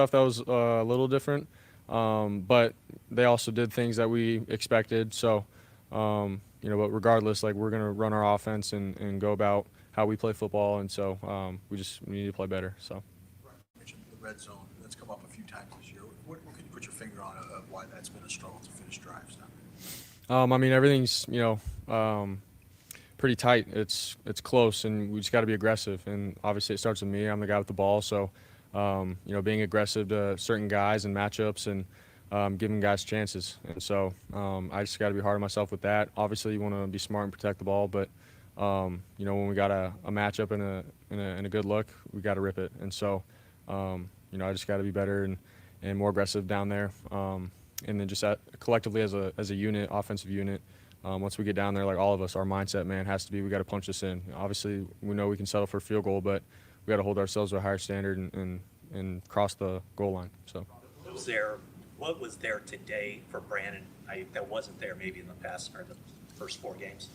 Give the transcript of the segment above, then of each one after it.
stuff that was a little different, but they also did things that we expected. So, but regardless, like we're gonna run our offense and go about how we play football, and so we need to play better. So. You mentioned the red zone. That's come up a few times this year. What can you put your finger on of why that's been a struggle to finish drives down there? Everything's pretty tight. It's close, and we just got to be aggressive. And obviously, it starts with me. I'm the guy with the ball, so being aggressive to certain guys and matchups and giving guys chances. And so I just got to be hard on myself with that. Obviously, you want to be smart and protect the ball, but when we got a matchup and a good look, we got to rip it. And so I just got to be better and more aggressive down there. And then just collectively as a unit, offensive unit, once we get down there, like all of us, our mindset, man, has to be we got to punch this in. Obviously, we know we can settle for a field goal, but we got to hold ourselves to a higher standard and cross the goal line. So, what was there today for Brandon that wasn't there maybe in the past or the first 4 games?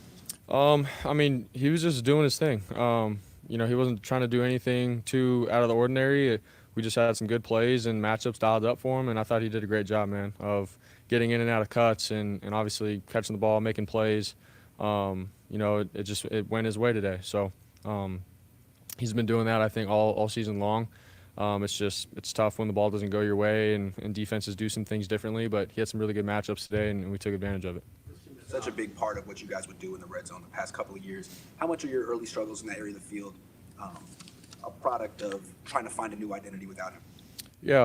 He was just doing his thing. He wasn't trying to do anything too out of the ordinary. We just had some good plays and matchups dialed up for him, and I thought he did a great job, man, of getting in and out of cuts and obviously catching the ball, making plays. It went his way today. So he's been doing that, I think, all season long. It's tough when the ball doesn't go your way and defenses do some things differently, but he had some really good matchups today, and we took advantage of it. Such a big part of what you guys would do in the red zone the past couple of years. How much are your early struggles in that area of the field a product of trying to find a new identity without him? Yeah,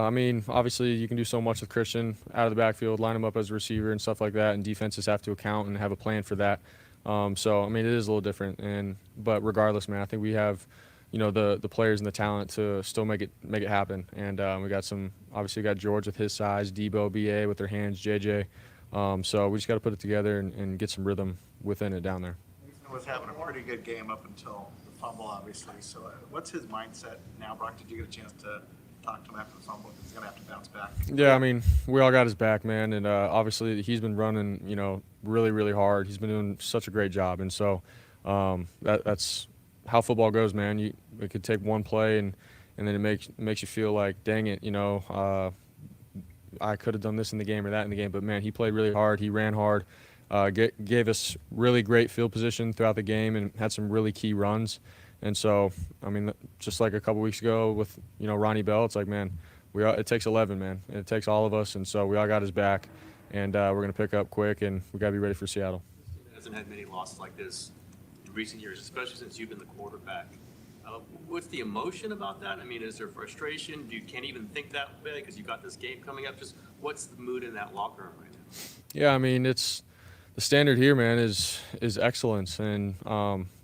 obviously you can do so much with Christian out of the backfield, line him up as a receiver and stuff like that, and defenses have to account and have a plan for that. It is a little different, but regardless, man, I think we have, the players and the talent to still make it happen. And we got George with his size, Debo, BA with their hands, JJ. So we just got to put it together and get some rhythm within it down there. Ethan was having a pretty good game up until the fumble, obviously. So what's his mindset now, Brock? Did you get a chance to talk to him after the fumble? He's going to have to bounce back. Yeah, we all got his back, man. And obviously he's been running, really, really hard. He's been doing such a great job. And so that's how football goes, man. It could take one play and then it makes you feel like, dang it, I could have done this in the game or that in the game. But, man, he played really hard. He ran hard, gave us really great field position throughout the game and had some really key runs. And so, just like a couple weeks ago with, Ronnie Bell, it's like, man, it takes 11, man. It takes all of us. And so we all got his back. And we're going to pick up quick, and we got to be ready for Seattle. He hasn't had many losses like this in recent years, especially since you've been the quarterback. What's the emotion about that? Is there frustration? You can't even think that way because you've got this game coming up. Just what's the mood in that locker room right now? Yeah, it's the standard here, man, is excellence, and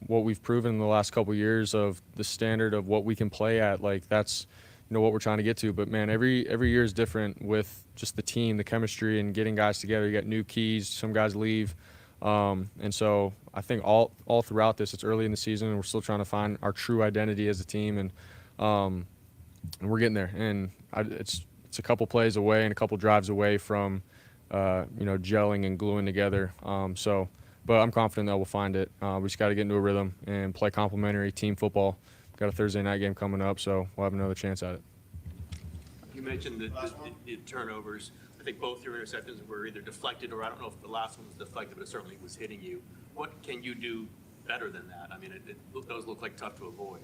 what we've proven in the last couple of years of the standard of what we can play at. Like that's what we're trying to get to. But man, every year is different with just the team, the chemistry, and getting guys together. You got new keys. Some guys leave. And so I think all throughout this, it's early in the season, and we're still trying to find our true identity as a team, and we're getting there. And it's a couple plays away and a couple drives away from gelling and gluing together. But I'm confident that we'll find it. We just got to get into a rhythm and play complementary team football. We've got a Thursday night game coming up, so we'll have another chance at it. You mentioned the turnovers. I think both your interceptions were either deflected or I don't know if the last one was deflected, but it certainly was hitting you. What can you do better than that? Those look like tough to avoid.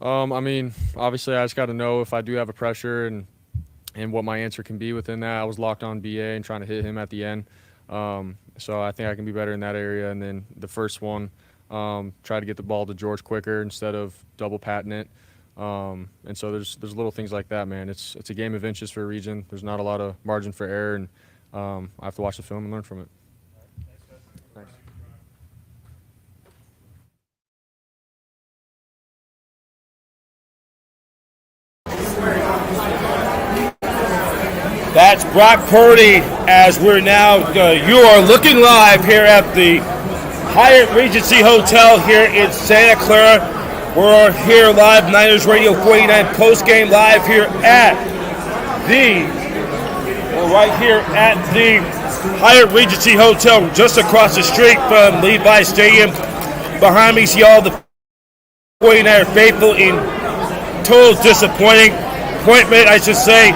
Obviously I just got to know if I do have a pressure and what my answer can be within that. I was locked on BA and trying to hit him at the end. So I think I can be better in that area. And then the first one, try to get the ball to George quicker instead of double patting it. And so there's little things like that, man. It's a game of inches for a region. There's not a lot of margin for error, and I have to watch the film and learn from it. Thanks. That's Brock Purdy as we're now, you are looking live here at the Hyatt Regency Hotel here in Santa Clara. We're here live, Niners Radio 49 postgame live here at the Hyatt Regency Hotel just across the street from Levi Stadium. Behind me, see all the 49er faithful in total disappointing disappointment, I should say.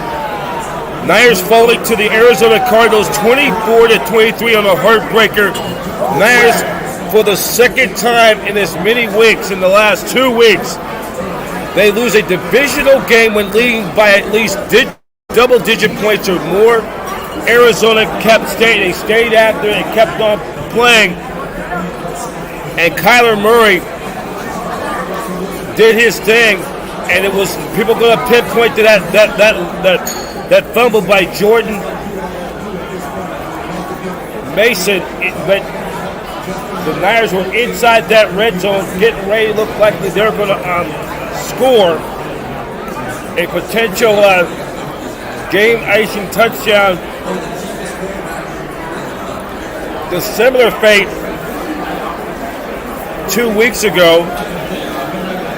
Niners falling to the Arizona Cardinals 24-23 on a heartbreaker. Niners, for the second time in as many weeks, in the last 2 weeks, they lose a divisional game when leading by at least double-digit points or more. Arizona kept staying. They stayed after and kept on playing. And Kyler Murray did his thing, and it was people going to pinpoint to that fumble by Jordan Mason, but the Niners were inside that red zone, getting ready to look like they were going to score a potential game-icing touchdown. The similar fate 2 weeks ago,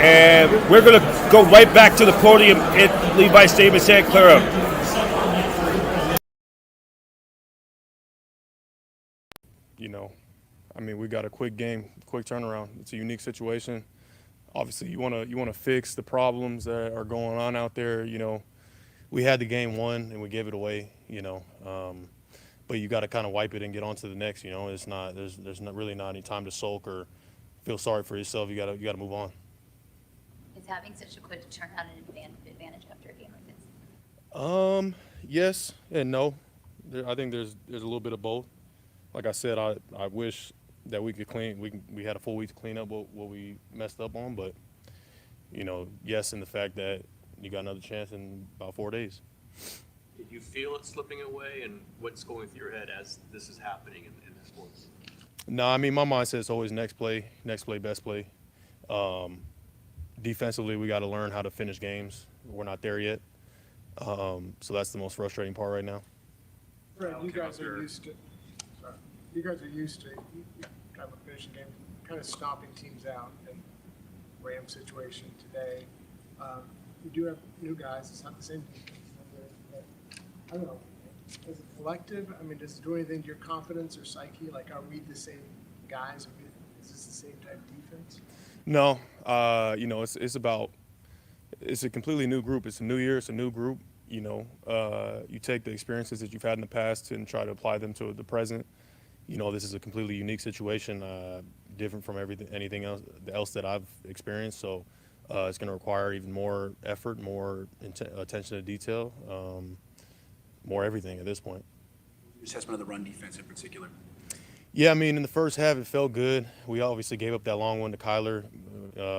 and we're going to go right back to the podium at Levi Stadium, Santa Clara. We got a quick game, quick turnaround. It's a unique situation. Obviously, you want to fix the problems that are going on out there. We had the game won and we gave it away. But you got to kind of wipe it and get on to the next. It's not there's not really not any time to sulk or feel sorry for yourself. You got to move on. Is having such a quick turnaround an advantage after a game like this? Yes and no. I think there's a little bit of both. Like I said, I wish that we could we had a full week to clean up what we messed up on, but yes, in the fact that you got another chance in about 4 days. Did you feel it slipping away, and what's going through your head as this is happening in the sports? No, my mindset is always next play, best play. Defensively, we got to learn how to finish games. We're not there yet, so that's the most frustrating part right now. Right, you guys are used to. You guys are used to kind of finishing games, kind of stopping teams out. And Rams situation today, you do have new guys. It's not the same defense. But I don't know. As a collective, does it do anything to your confidence or psyche? Like, are we the same guys? Is this the same type of defense? No, it's a completely new group. It's a new year. It's a new group. You take the experiences that you've had in the past and try to apply them to the present. This is a completely unique situation, different from anything else that I've experienced. So it's going to require even more effort, more attention to detail, more everything at this point. Assessment of the run defense in particular. Yeah, in the first half it felt good. We obviously gave up that long one to Kyler,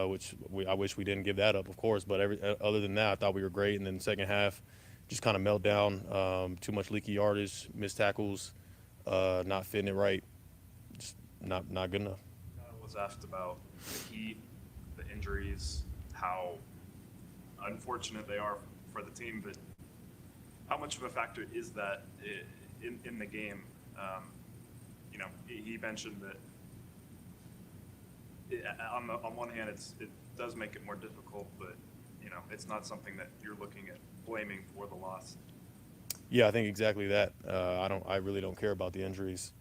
which I wish we didn't give that up, of course. But other than that, I thought we were great. And then the second half, just kind of melt down, too much leaky yardage, missed tackles. Not fitting it right, just not good enough. I was asked about the heat, the injuries, how unfortunate they are for the team, but how much of a factor is that in the game? He mentioned that on one hand it does make it more difficult, but it's not something that you're looking at blaming for the loss. Yeah, I think exactly that. I really don't care about the injuries.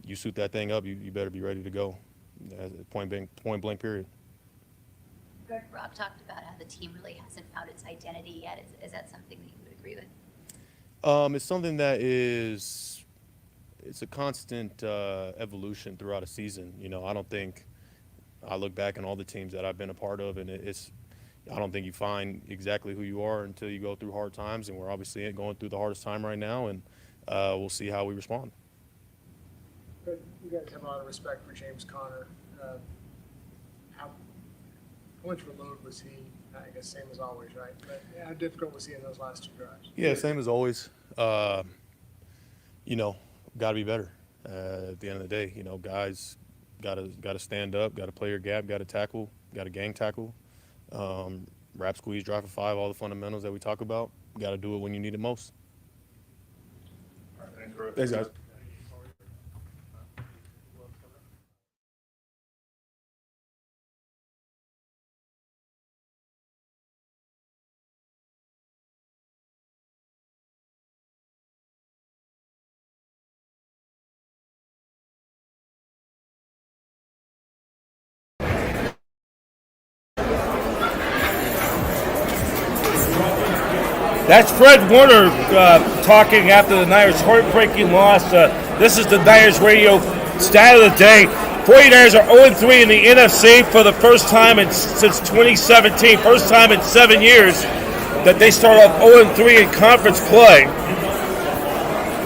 You suit that thing up, you better be ready to go. Point blank period. Rob talked about how the team really hasn't found its identity yet. Is that something that you would agree with? It's something that it's a constant evolution throughout a season. I don't think I look back on all the teams that I've been a part of, and I don't think you find exactly who you are until you go through hard times, and we're obviously going through the hardest time right now, and we'll see how we respond. But you guys have a lot of respect for James Conner. How much of a load was he? I guess same as always, right? But how difficult was he in those last two drives? Yeah, same as always. Got to be better. At the end of the day, guys got to stand up, got to play your gap, got to tackle, got to gang tackle. Wrap, squeeze, drive for five, all the fundamentals that we talk about. Got to do it when you need it most. Thanks, guys. That's Fred Warner talking after the Niners' heartbreaking loss. This is the Niners radio stat of the day. 49ers are 0-3 in the NFC for the first time since 2017. First time in 7 years that they start off 0-3 in conference play.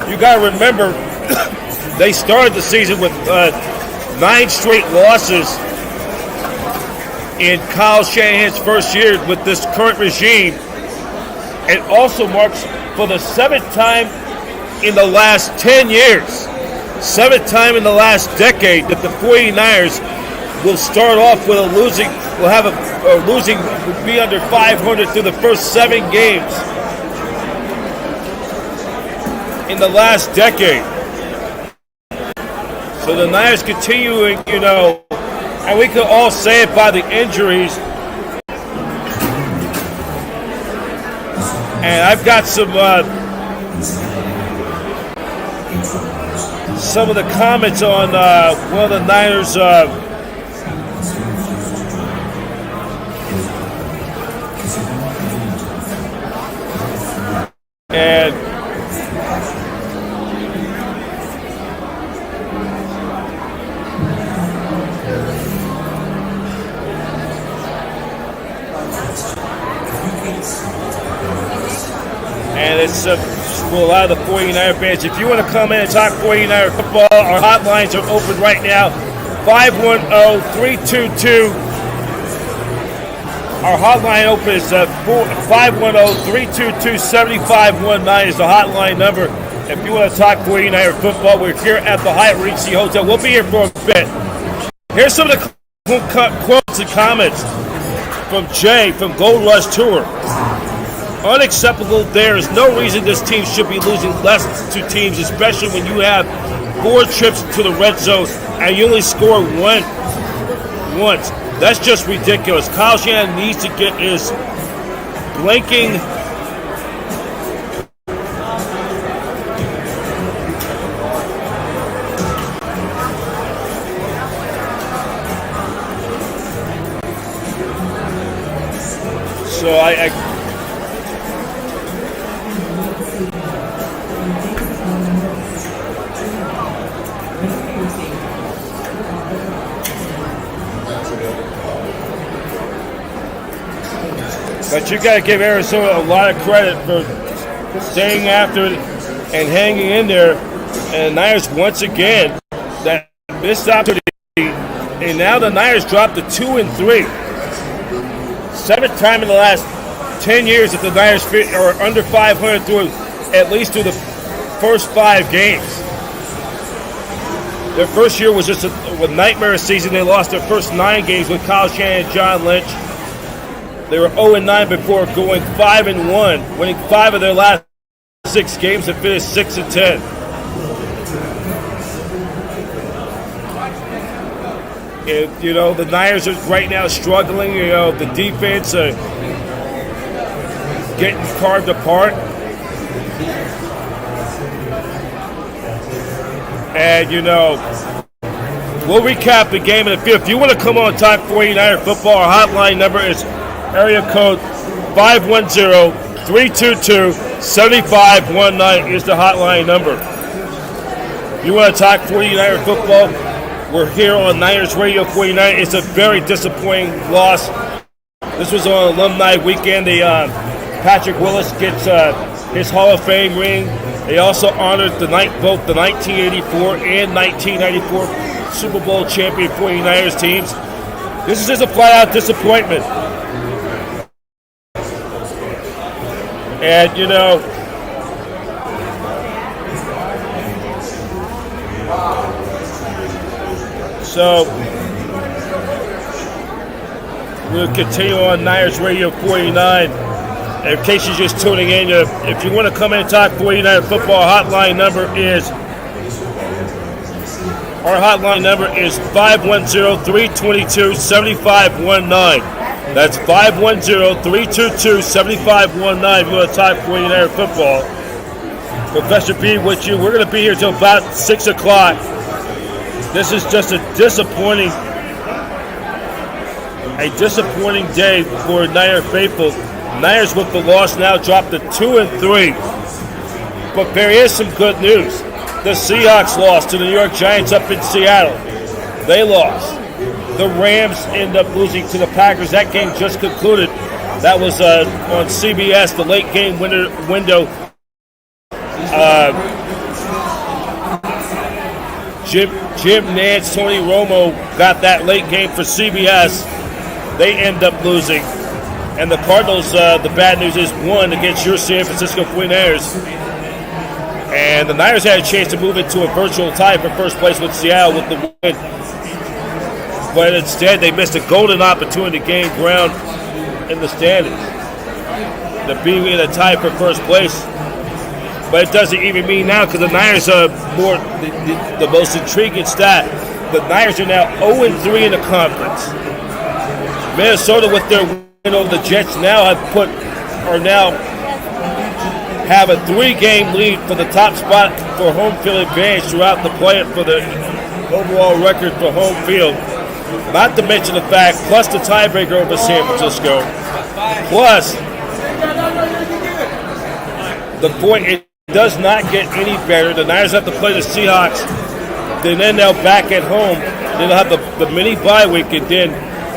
You got to remember, they started the season with 9 straight losses in Kyle Shanahan's first year with this current regime. It also marks for the 7th time in the last 10 years, 7th time in the last decade that the 49ers will start off with be under 500 through the first 7 games in the last decade. So the Niners continuing, and we could all say it by the injuries. And I've got some of the comments on one of the Niners and it's for a lot of the 49er fans. If you want to come in and talk 49er football, our hotlines are open right now. 510-322. Our hotline open is 510-322-7519 is the hotline number. If you want to talk 49er football, we're here at the Hyatt Regency Hotel. We'll be here for a bit. Here's some of the quotes and comments from Jay from Gold Rush Tour. Unacceptable. There is no reason this team should be losing less to teams, especially when you have 4 trips to the red zone and you only score once. That's just ridiculous. Kyle Shanahan needs to get his blanking But you got to give Arizona a lot of credit for staying after it and hanging in there. And the Niners once again that missed opportunity, and now the Niners dropped to 2-3. 7th time in the last 10 years that the Niners are under 500 at least through the first 5 games. Their first year was just a nightmare season. They lost their first 9 games with Kyle Shanahan and John Lynch. They were 0-9 before going 5-1, winning 5 of their last 6 games and finished 6-10. And, the Niners are right now struggling. The defense getting carved apart. And, we'll recap the game in a few. If you want to come on and talk 49er football, our hotline number is area code 510-322-7519 is the hotline number. If you want to talk 49er football, we're here on Niners Radio 49. It's a very disappointing loss. This was on Alumni Weekend. Patrick Willis gets his Hall of Fame ring. They also honored both the 1984 and 1994 Super Bowl champion 49ers teams. This is just a flat-out disappointment. And, so we'll continue on Niners Radio 49. In case you're just tuning in, if you want to come in and talk 49er football, our hotline number is 510-322-7519. That's 510-322-7519 if you want to talk 49er football. Professor B with you. We're going to be here till about 6 o'clock. This is just a disappointing day for Niner faithful. Niners with the loss now dropped to 2-3. But there is some good news. The Seahawks lost to the New York Giants up in Seattle. They lost. The Rams end up losing to the Packers. That game just concluded. That was on CBS, the late game window. Jim Nantz, Tony Romo got that late game for CBS. They end up losing. And the Cardinals, the bad news is won against your San Francisco 49ers. And the Niners had a chance to move into a virtual tie for first place with Seattle with the win. But instead, they missed a golden opportunity to gain ground in the standings. To be in a tie for first place. But it doesn't even mean now because the Niners are more the most intriguing stat. The Niners are now 0-3 in the conference. Minnesota, with their win over the Jets, now have a 3-game lead for the top spot for home field advantage throughout the play for the overall record for home field. Not to mention the fact, plus the tiebreaker over San Francisco, plus the point. It does not get any better. The Niners have to play the Seahawks. Then they'll back at home. Then they'll have the mini bye week, and then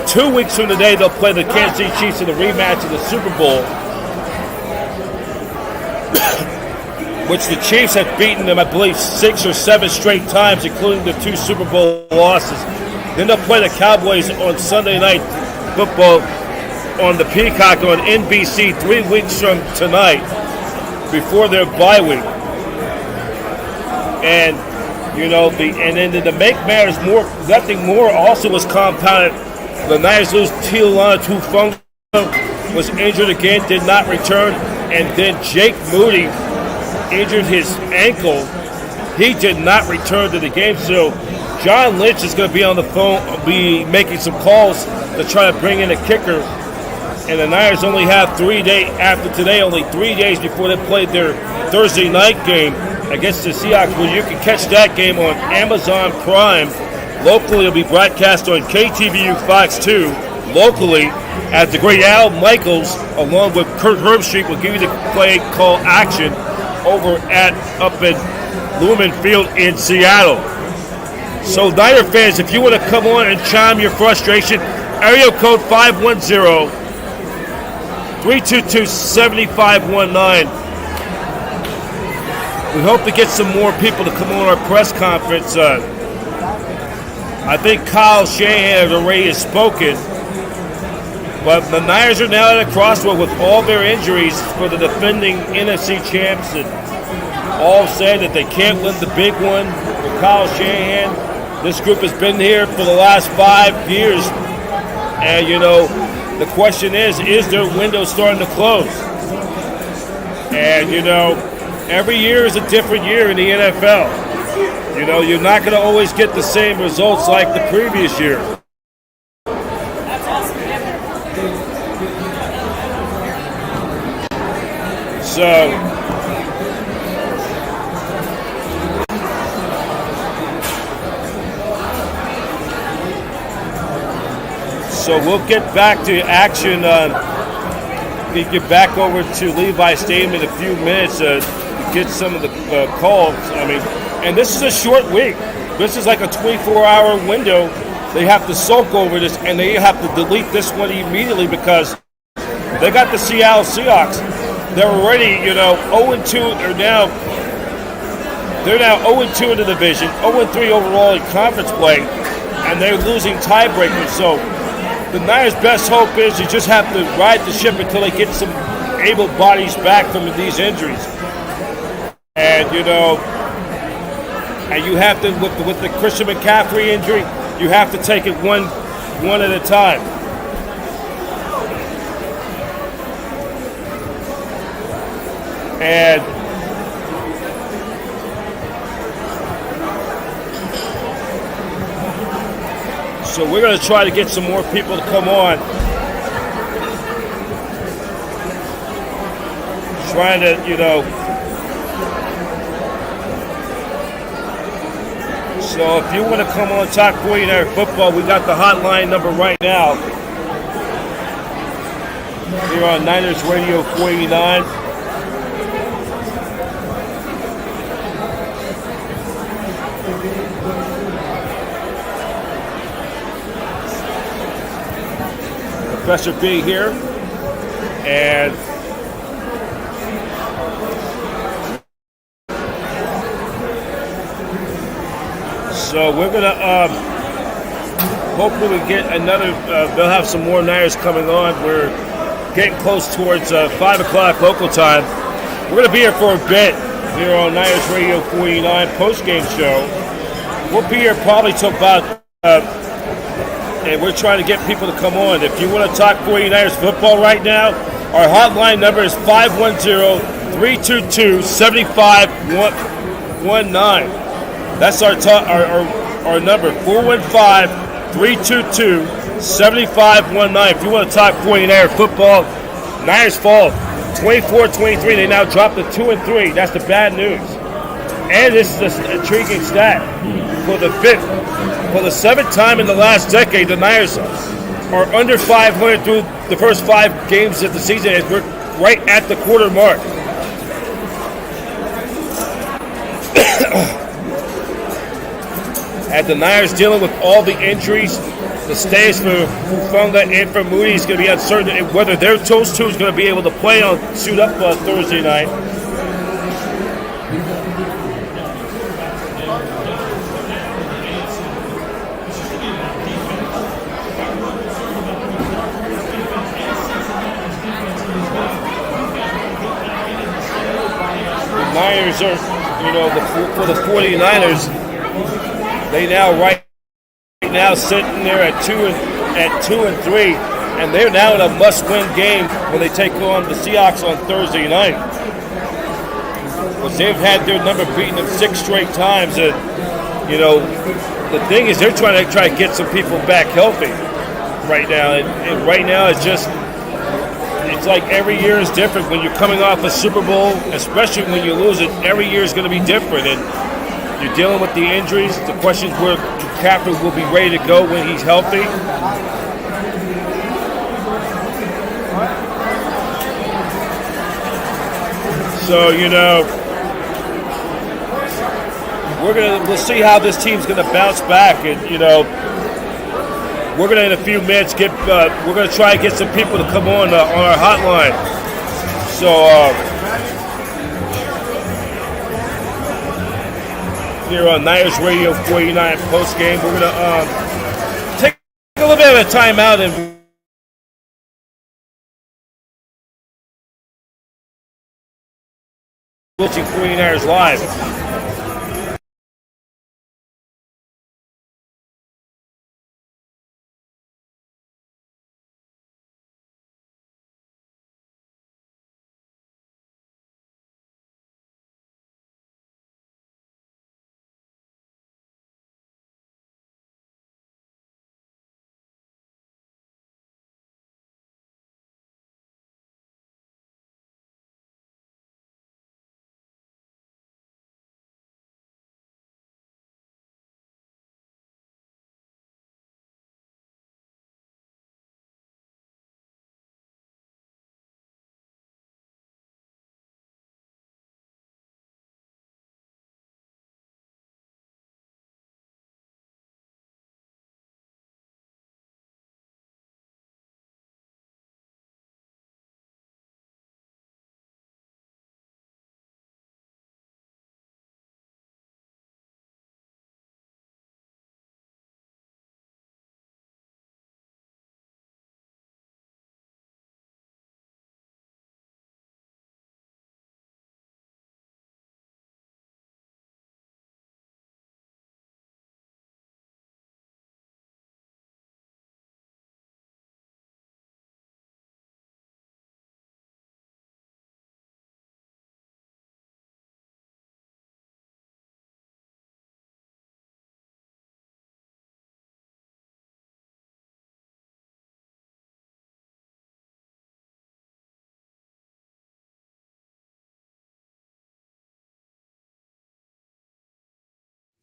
2 weeks from today they'll play the Kansas City Chiefs in the rematch of the Super Bowl, which the Chiefs have beaten them, I believe, 6 or 7 straight times, including the 2 Super Bowl losses. Then they'll play the Cowboys on Sunday Night Football on the Peacock on NBC 3 weeks from tonight before their bye week. And, you know, and then to make matters more, nothing more also was compounded. The Niners lose Tijuana Tufunga, was injured again, did not return. And then Jake Moody injured his ankle. He did not return to the game. So John Lynch is going to be on the phone, be making some calls to try to bring in a kicker. And the Niners only have 3 days, after today, only 3 days before they played their Thursday night game against the Seahawks. Well, you can catch that game on Amazon Prime. Locally, it'll be broadcast on KTVU Fox 2. Locally, as the great Al Michaels, along with Kurt Herbstreit, will give you the play call action over up in Lumen Field in Seattle. So, Niner fans, if you want to come on and chime your frustration, area code 510-322-7519. We hope to get some more people to come on our press conference. I think Kyle Shanahan has already spoken. But the Niners are now at a crossroad with all their injuries for the defending NFC champs. And all said that they can't win the big one for Kyle Shanahan. This group has been here for the last 5 years. And, you know, the question is their window starting to close? And, you know, every year is a different year in the NFL. You know, you're not going to always get the same results like the previous year. So we'll get back to action. We get back over to Levi Stadium in a few minutes to get some of the calls. I mean, and this is a short week. This is like a 24-hour window. They have to soak over this, and they have to delete this one immediately because they got the Seattle Seahawks. They're already, you know, 0-2. They're now 0-2 in the division, 0-3 overall in conference play, and they're losing tiebreakers. So the Niners' best hope is you just have to ride the ship until they get some able bodies back from these injuries. And, you know, and you have to, with the Christian McCaffrey injury, you have to take it one at a time. And so we're going to try to get some more people to come on. Trying to, you know. So if you want to come on Talk 49er Football, we got the hotline number right now. here on Niners Radio 489. Professor B here, and so we're gonna hopefully get another. They'll have some more Niners coming on. We're getting close towards 5 o'clock local time. We're gonna be here for a bit here on Niners Radio 49 postgame show. We'll be here probably till about. And we're trying to get people to come on. If you want to talk 49ers football right now, our hotline number is 510-322-7519. That's our number, 415-322-7519. If you want to talk 49er football, Niners fall 24-23. They now dropped to 2-3. That's the bad news. And this is an intriguing stat. For the 7th time in the last decade, the Niners are under 500 through the first 5 games of the season, and we're right at the quarter mark. And the Niners dealing with all the injuries. The status for Funga and for Moody is going to be uncertain, and whether those two is going to be able to play on suit up Thursday night. Niners are, for the 49ers, they now right now sitting there at 2-3, and they're now in a must-win game when they take on the Seahawks on Thursday night. Because they've had their number beaten them 6 straight times, and the thing is they're trying to get some people back healthy right now, and right now it's just. It's like every year is different. When you're coming off a Super Bowl, especially when you lose it, every year is going to be different. And you're dealing with the injuries. The question is where McCaffrey will be ready to go when he's healthy. So, we'll see how this team's going to bounce back. And, we're going to, in a few minutes, we're going to try and get some people to come on our hotline. So, here on Niners Radio 49 postgame, we're going to take a little bit of a timeout and watching 49ers live.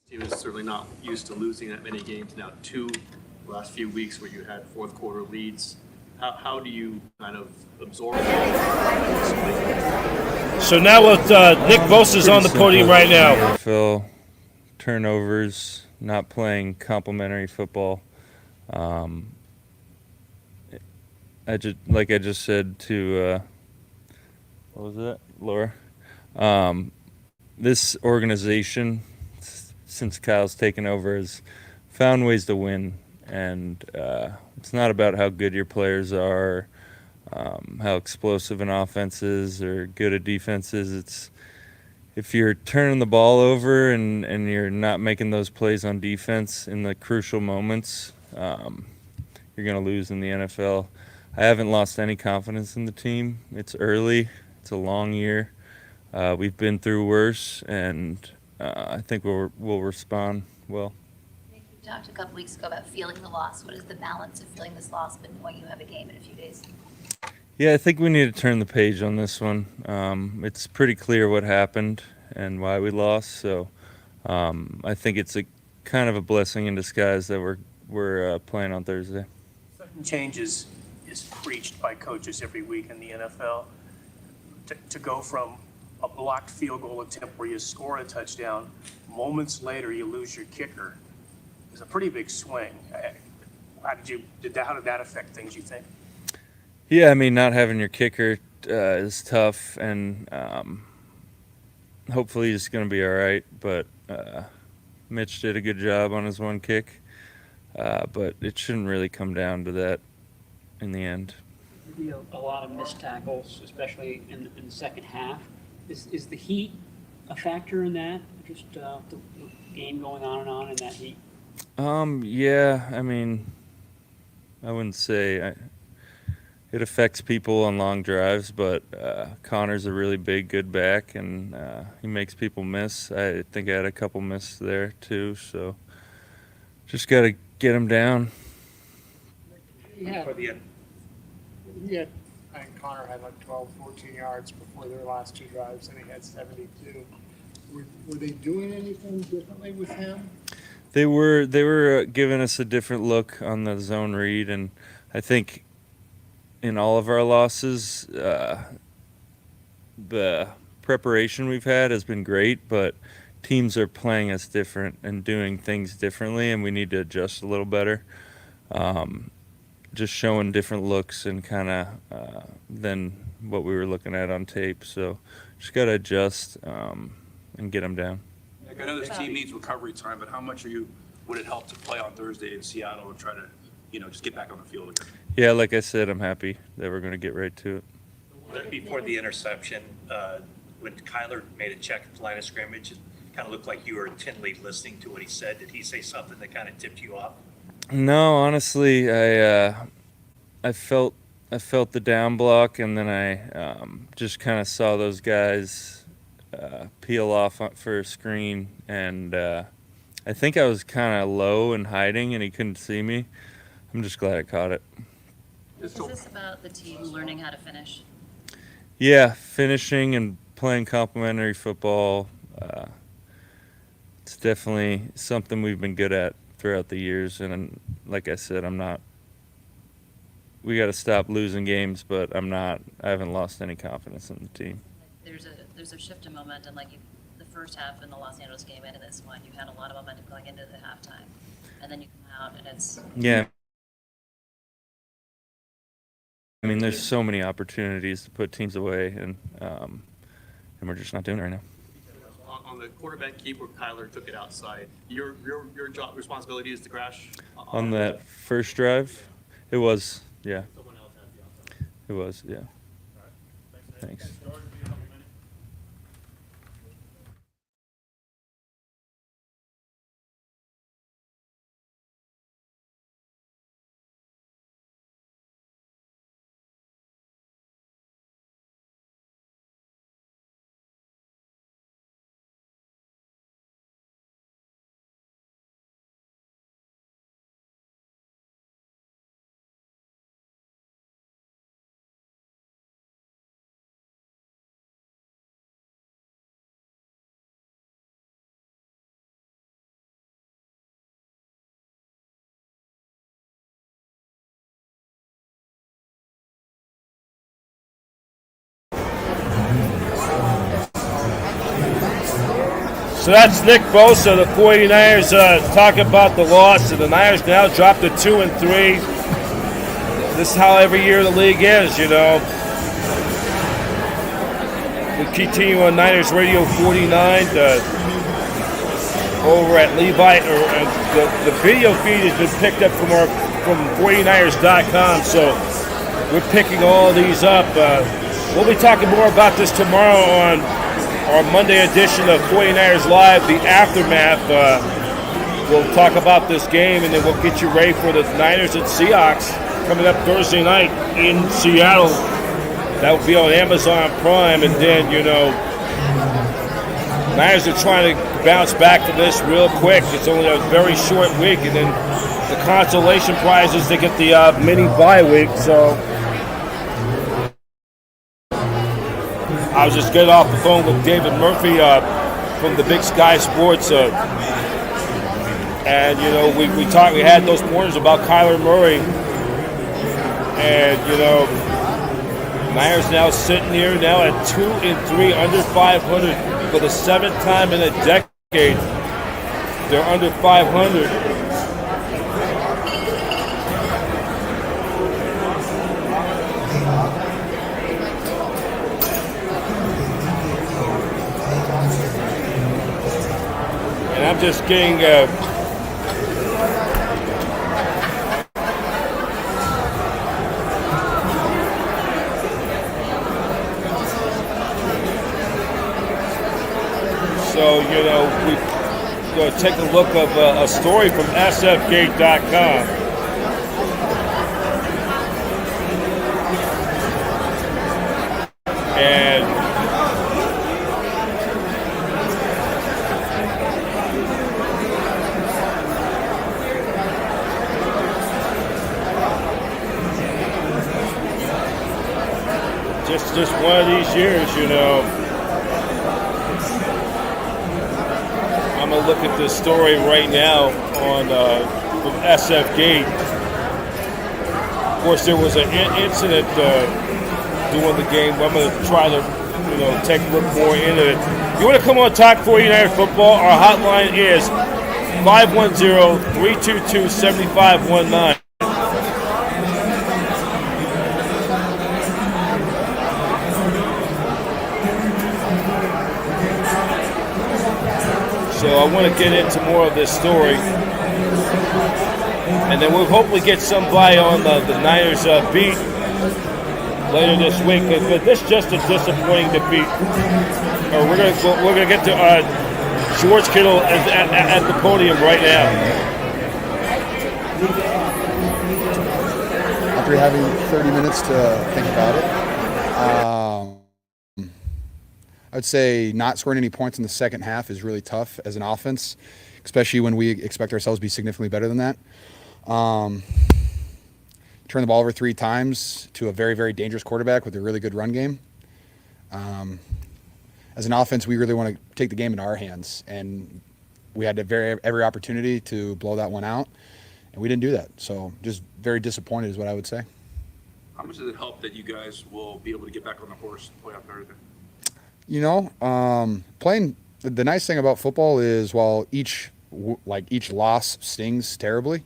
Team is certainly not used to losing that many games now. 2 last few weeks where you had fourth quarter leads. How do you kind of absorb that? So now with Nick Bosa's on the podium right now. NFL turnovers, not playing complimentary football. I just said to what was that, Laura? This organization, since Kyle's taken over, has found ways to win, and it's not about how good your players are, how explosive an offense is, or good a defense is. It's if you're turning the ball over and you're not making those plays on defense in the crucial moments, you're going to lose in the NFL. I haven't lost any confidence in the team. It's early. It's a long year. We've been through worse, and I think we'll respond well. Nick, you talked a couple weeks ago about feeling the loss. What is the balance of feeling this loss but knowing you have a game in a few days? Yeah, I think we need to turn the page on this one. It's pretty clear what happened and why we lost, so I think it's a kind of a blessing in disguise that we're playing on Thursday. Change is preached by coaches every week in the NFL. To go from a blocked field goal attempt where you score a touchdown, moments later you lose your kicker, is a pretty big swing. How did that affect things, you think? Yeah, I mean, not having your kicker is tough, and hopefully he's going to be all right. But Mitch did a good job on his one kick, but it shouldn't really come down to that in the end. A lot of missed tackles, especially in the second half. Is the heat a factor in that? Just the game going on and on in that heat? Yeah, I mean, I wouldn't say it affects people on long drives, but Connor's a really big, good back, and he makes people miss. I think I had a couple miss there too, so just got to get him down. Yeah. I think Connor had like 12, 14 yards before their last two drives, and he had 72. Were they doing anything differently with him? They were giving us a different look on the zone read, and I think in all of our losses, the preparation we've had has been great, but teams are playing us different and doing things differently, and we need to adjust a little better. Just showing different looks and kind of than what we were looking at on tape. So just got to adjust and get them down. Nick, I know this team needs recovery time, but how much would it help to play on Thursday in Seattle and try to, just get back on the field again? Yeah, like I said, I'm happy that we're going to get right to it. Before the interception, when Kyler made a check at the line of scrimmage, it kind of looked like you were intently listening to what he said. Did he say something that kind of tipped you off? No, honestly, I felt the down block, and then I just kind of saw those guys peel off for a screen, and I think I was kind of low and hiding, and he couldn't see me. I'm just glad I caught it. Is this about the team learning how to finish? Yeah, finishing and playing complementary football. It's definitely something we've been good at throughout the years, and like I said, we got to stop losing games, but I haven't lost any confidence in the team. There's a shift in momentum, like the first half in the Los Angeles game and in this one, you had a lot of momentum going into the halftime, and then you come out and it's... Yeah. I mean, there's so many opportunities to put teams away, and we're just not doing it right now. On the quarterback keep where Kyler took it outside, your job responsibility is to crash On that first drive, it was, yeah. Someone else has the outside. It was, yeah. Thanks. So that's Nick Bosa. The 49ers talking about the loss, and the Niners now drop to 2-3. This is how every year the league is, you know. We continue on Niners Radio 49 over at Levi. The video feed has been picked up from 49ers.com, so we're picking all these up. We'll be talking more about this tomorrow on our Monday edition of 49ers Live, the aftermath. We'll talk about this game, and then we'll get you ready for the Niners and Seahawks coming up Thursday night in Seattle. That will be on Amazon Prime, and then, you know, Niners are trying to bounce back from this real quick. It's only a very short week, and then the consolation prize is they get the mini bye week, so I was just getting off the phone with David Murphy from the Big Sky Sports, and you know we had those pointers about Kyler Murray, and you know Niners now sitting here now at 2-3, under 500 for the 7th time in a decade. They're under 500. And I'm just getting so, you know, we're going to take a look of a story from sfgate.com. And just one of these years, you know. I'm going to look at this story right now on from SF Gate. Of course, there was an incident during the game. I'm going to try to, you know, take a look more into it. You want to come on Talk 49ers Football? Our hotline is 510-322-7519. So I want to get into more of this story, and then we'll hopefully get somebody on the Niners beat later this week. But this is just a disappointing defeat. We're gonna get to George Kittle at the podium right now. After having 30 minutes to think about it, I would say not scoring any points in the second half is really tough as an offense, especially when we expect ourselves to be significantly better than that. Turn the ball over 3 times to a very, very dangerous quarterback with a really good run game. As an offense, we really want to take the game into our hands, and we had every opportunity to blow that one out, and we didn't do that. So just very disappointed is what I would say. How much does it help that you guys will be able to get back on the horse and play out Thursday? You know, playing the nice thing about football is while each loss stings terribly,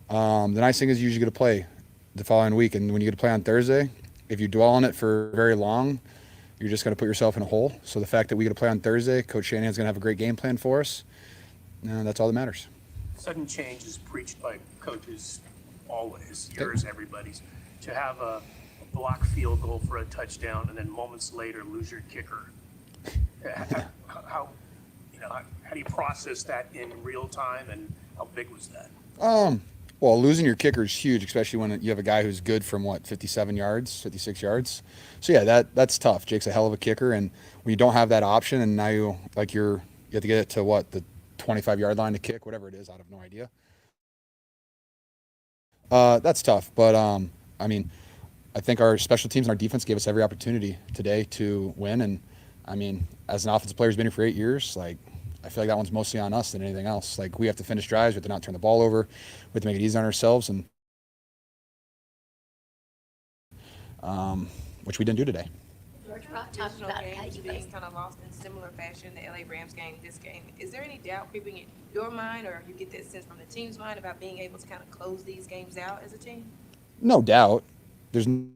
the nice thing is you usually get to play the following week, and when you get to play on Thursday, if you dwell on it for very long, you're just going to put yourself in a hole. So the fact that we get to play on Thursday, Coach Shanahan's going to have a great game plan for us, and that's all that matters. Sudden change is preached by coaches always, yours, everybody's. To have a block field goal for a touchdown and then moments later lose your kicker. How do you process that in real time, and how big was that? Well, losing your kicker is huge, especially when you have a guy who's good from 57 yards, 56 yards. So yeah, that's tough. Jake's a hell of a kicker, and when you don't have that option, and now you have to get it to the 25-yard line to kick, whatever it is, I have no idea. That's tough, but I mean, I think our special teams and our defense gave us every opportunity today to win, and I mean, as an offensive player who's been here for 8 years, I feel like that one's mostly on us than anything else. We have to finish drives, we have to not turn the ball over, we have to make it easy on ourselves, and George, Rob talked divisional about how games you being guys. kind of lost in similar fashion, the LA Rams game, this game. Is there any doubt creeping in your mind, or you get that sense from the team's mind about being able to kind of close these games out as a team? No doubt. There's none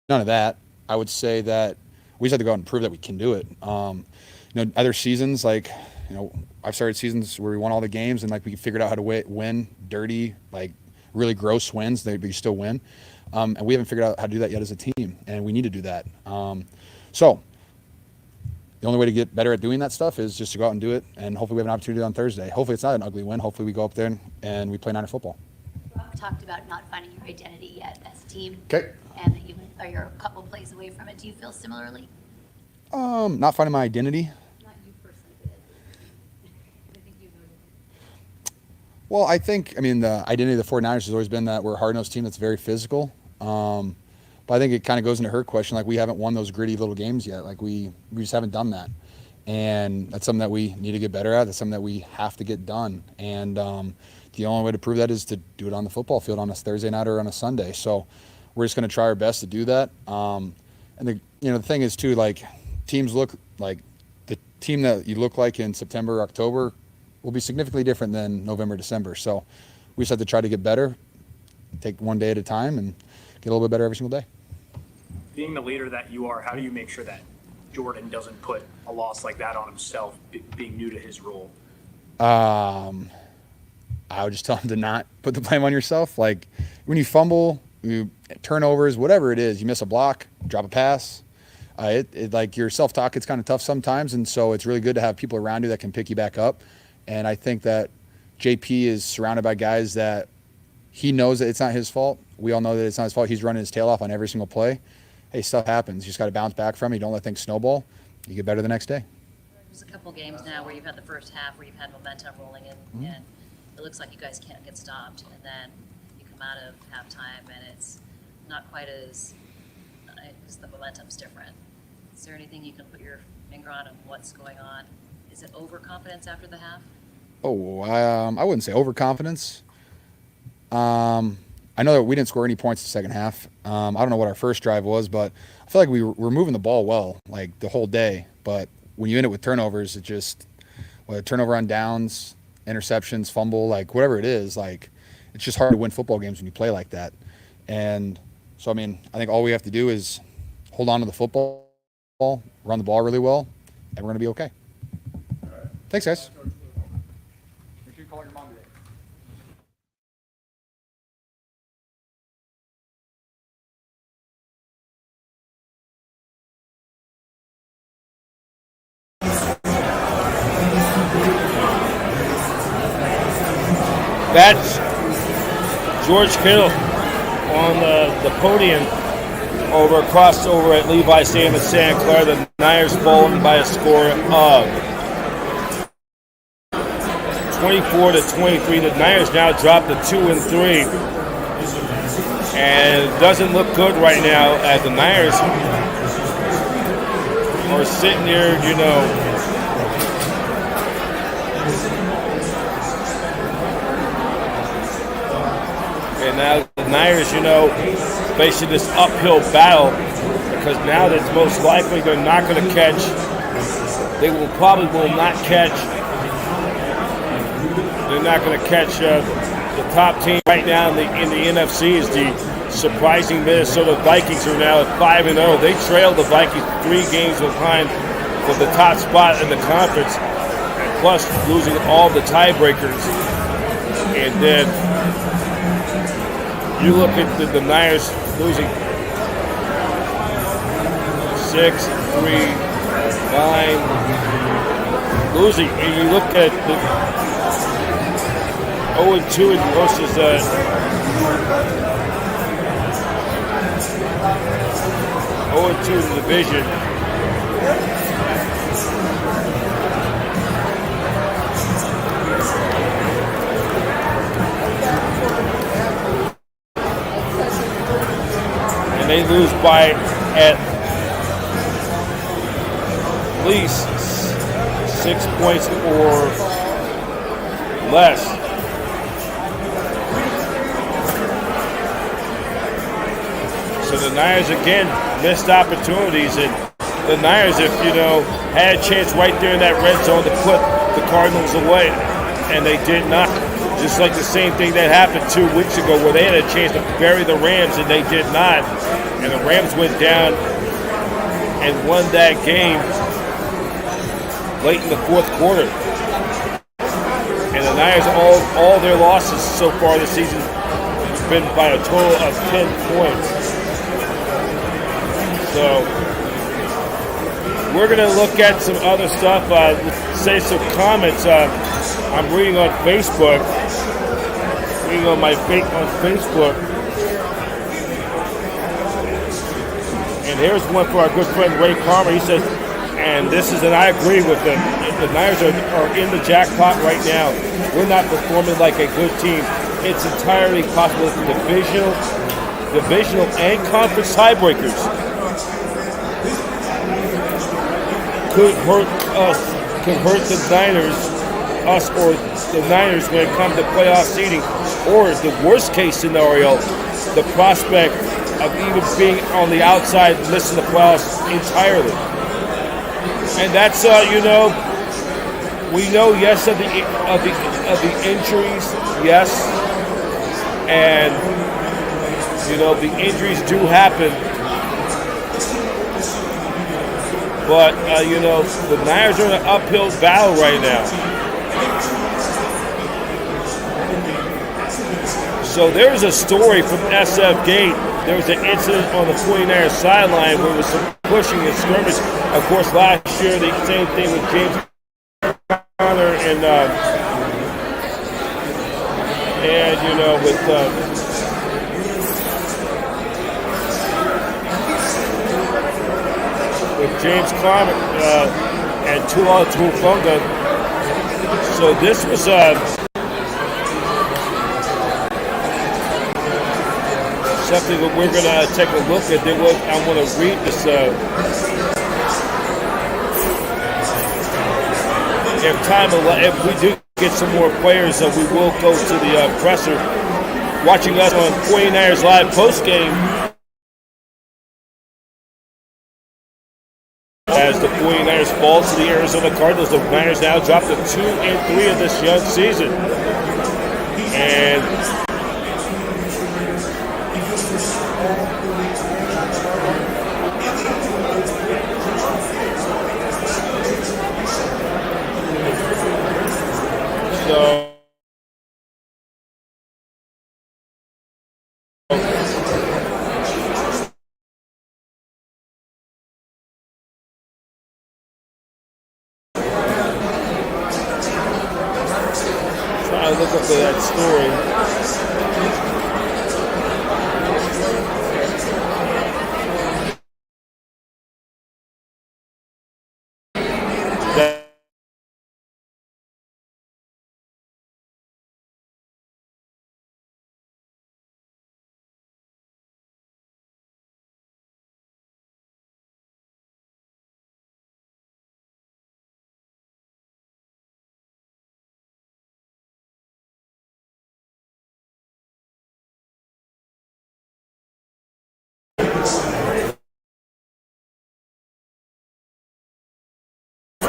of that. I would say that we just have to go out and prove that we can do it. Other seasons, like, I've started seasons where we won all the games and like we figured out how to win dirty, like really gross wins, but you still win. And we haven't figured out how to do that yet as a team, and we need to do that. So the only way to get better at doing that stuff is just to go out and do it, and hopefully we have an opportunity on Thursday. Hopefully it's not an ugly win. Hopefully we go up there and we play Niner football. Rob talked about not finding your identity yet as a team. Okay. And that you're a couple plays away from it. Do you feel similarly? Not finding my identity. Not you personally, but I think you know. Well, I think the identity of the 49ers has always been that we're a hard-nosed team that's very physical. But I think it kind of goes into her question, like we haven't won those gritty little games yet. Like we just haven't done that. And that's something that we need to get better at. That's something that we have to get done. And the only way to prove that is to do it on the football field on a Thursday night or on a Sunday. So we're just going to try our best to do that. And the thing is too, like teams look like the team that you look like in September, October will be significantly different than November, December. So we just have to try to get better, take one day at a time, and get a little bit better every single day. Being the leader that you are, how do you make sure that Jordan doesn't put a loss like that on himself, being new to his role? I would just tell him to not put the blame on yourself. Like when you fumble, turnovers, whatever it is, you miss a block, drop a pass. Like your self-talk, it's kind of tough sometimes, and so it's really good to have people around you that can pick you back up. And I think that JP is surrounded by guys that he knows that it's not his fault. We all know that it's not his fault. He's running his tail off on every single play. Hey, stuff happens. You just got to bounce back from it. You don't let things snowball. You get better the next day. There's a couple games now where you've had the first half where you've had momentum rolling in, and it looks like you guys can't get stopped. And then you come out of halftime, and it's not quite as because the momentum's different. Is there anything you can put your finger on what's going on? Is it overconfidence after the half? I wouldn't say overconfidence. I know that we didn't score any points in the second half. I don't know what our first drive was, but I feel like we were moving the ball well, like the whole day. But when you end it with turnovers, it just, turnover on downs, interceptions, fumble, like whatever it is, like it's just hard to win football games when you play like that. And so, I think all we have to do is hold on to the football, run the ball really well, and we're going to be okay. Thanks, guys. Make sure you call your mom today. That's George Kittle on the podium across at Levi Stadium in Santa Clara. The Niners falling by a score of 24-23. The Niners now drop to 2-3, and it doesn't look good right now as the Niners are sitting there, And now the Niners, facing this uphill battle because now that's most likely they're not going to catch. They will not catch. They're not going to catch the top team right now in the NFC is the surprising Minnesota Vikings, who are now at 5-0. They trailed the Vikings 3 games behind for the top spot in the conference, plus losing all the tiebreakers. And then you look at the Niners losing 6, 3, 9, losing, and you look at the 0-2 versus 0-2 in the division. And they lose by at least 6 points or less. So the Niners again missed opportunities. And the Niners, if had a chance right there in that red zone to put the Cardinals away, and they did not. Just like the same thing that happened 2 weeks ago, where they had a chance to bury the Rams and they did not, and the Rams went down and won that game late in the fourth quarter. And the Niners, all their losses so far this season have been by a total of 10 points. So we're going to look at some other stuff, say some comments. I'm reading on Facebook, on Facebook. And here's one for our good friend Ray Palmer. He says, and I agree with him, the Niners are in the jackpot right now. We're not performing like a good team. It's entirely possible that the divisional and conference tiebreakers could hurt the Niners when it comes to playoff seeding, or the worst case scenario, the prospect of even being on the outside missing the playoffs entirely. And that's we know yes of the injuries, yes, and the injuries do happen, but the Niners are in an uphill battle right now. So there's a story from SF Gate. There was an incident on the 49ers sideline where there was some pushing and skirmish. Of course, last year, the same thing with James Conner and with James Conner and Tua Tagovailoa. So this was something that we're going to take a look at. I want to read this. If we do get some more players, we will go to the presser. Watching us on 49ers Live postgame as the 49ers fall to the Arizona Cardinals. The Niners now drop to 2-3 of this young season. And trying to look up that story.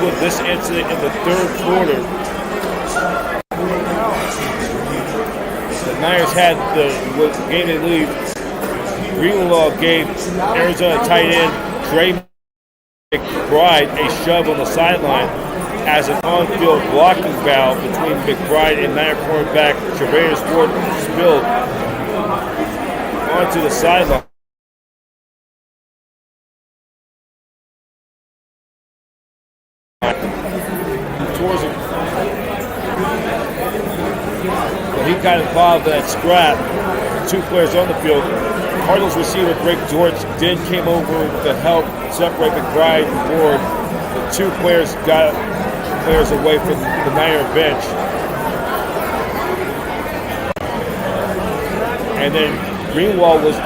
With this incident in the third quarter, the Niners had the game they lead. Greenlaw gave Arizona tight end Trey McBride a shove on the sideline as an on-field blocking foul between McBride and Niner cornerback Travarius Ward spilled onto the sideline. But he got involved in that scrap. 2 players on the field. Cardinals receiver Greg George then came over to help separate McBride and Ward. The 2 players got players away from the Niner bench. And then Greenlaw was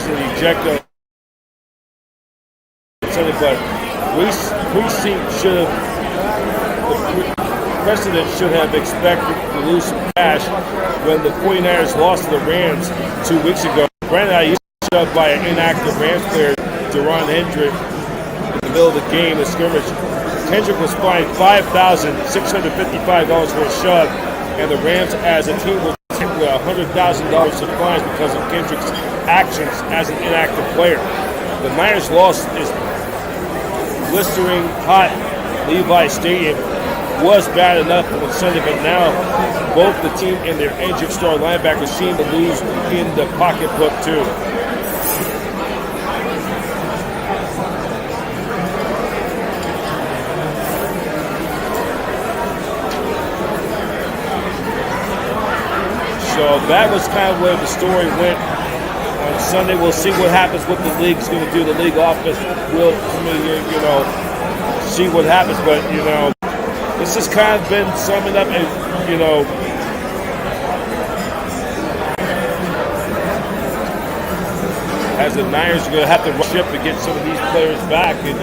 an ejector. But precedent should have expected to lose some cash when the 49ers lost to the Rams 2 weeks ago. Brandon Ayuk shoved by an inactive Rams player Deron Hendrick in the middle of the game, the scrimmage. Hendrick was fined $5,655 for a shove, and the Rams as a team will take $100,000 in fines because of Kendrick's actions as an inactive player. The Niners' loss is blistering hot. Levi Stadium was bad enough on Sunday, but now both the team and their injured star linebackers seem to lose in the pocketbook too. So that was kind of where the story went on Sunday. We'll see what happens, what the league's going to do. The league office will, see what happens. But, this has kind of been summing up, and, as the Niners are going to have to rush up to get some of these players back. And,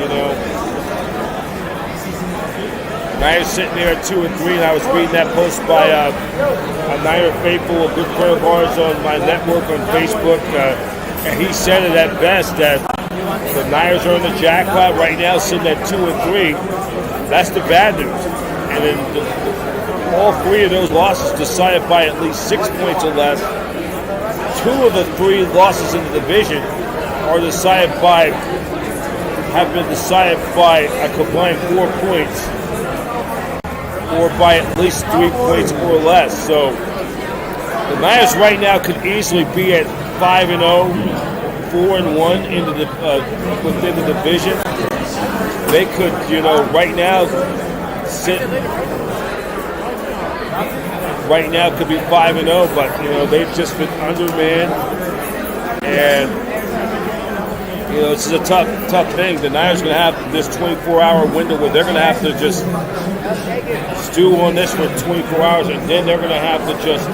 Niners sitting there at 2-3, and I was reading that post by a Niner faithful, a good friend of ours on my network on Facebook, and he said it at best that the Niners are in the jackpot right now, sitting at 2-3. That's the bad news. And then all three of those losses decided by at least 6 points or less. Two of the three losses in the division have been decided by a combined 4 points, or by at least 3 points or less. So the Niners right now could easily be at 5-0, 4-1 into within the division. They could, right now sit. Right now could be 5-0, but they've just been undermanned, and this is a tough thing. The Niners are going to have this 24-hour window where they're going to have to just stew on this for 24 hours, and then they're going to have to just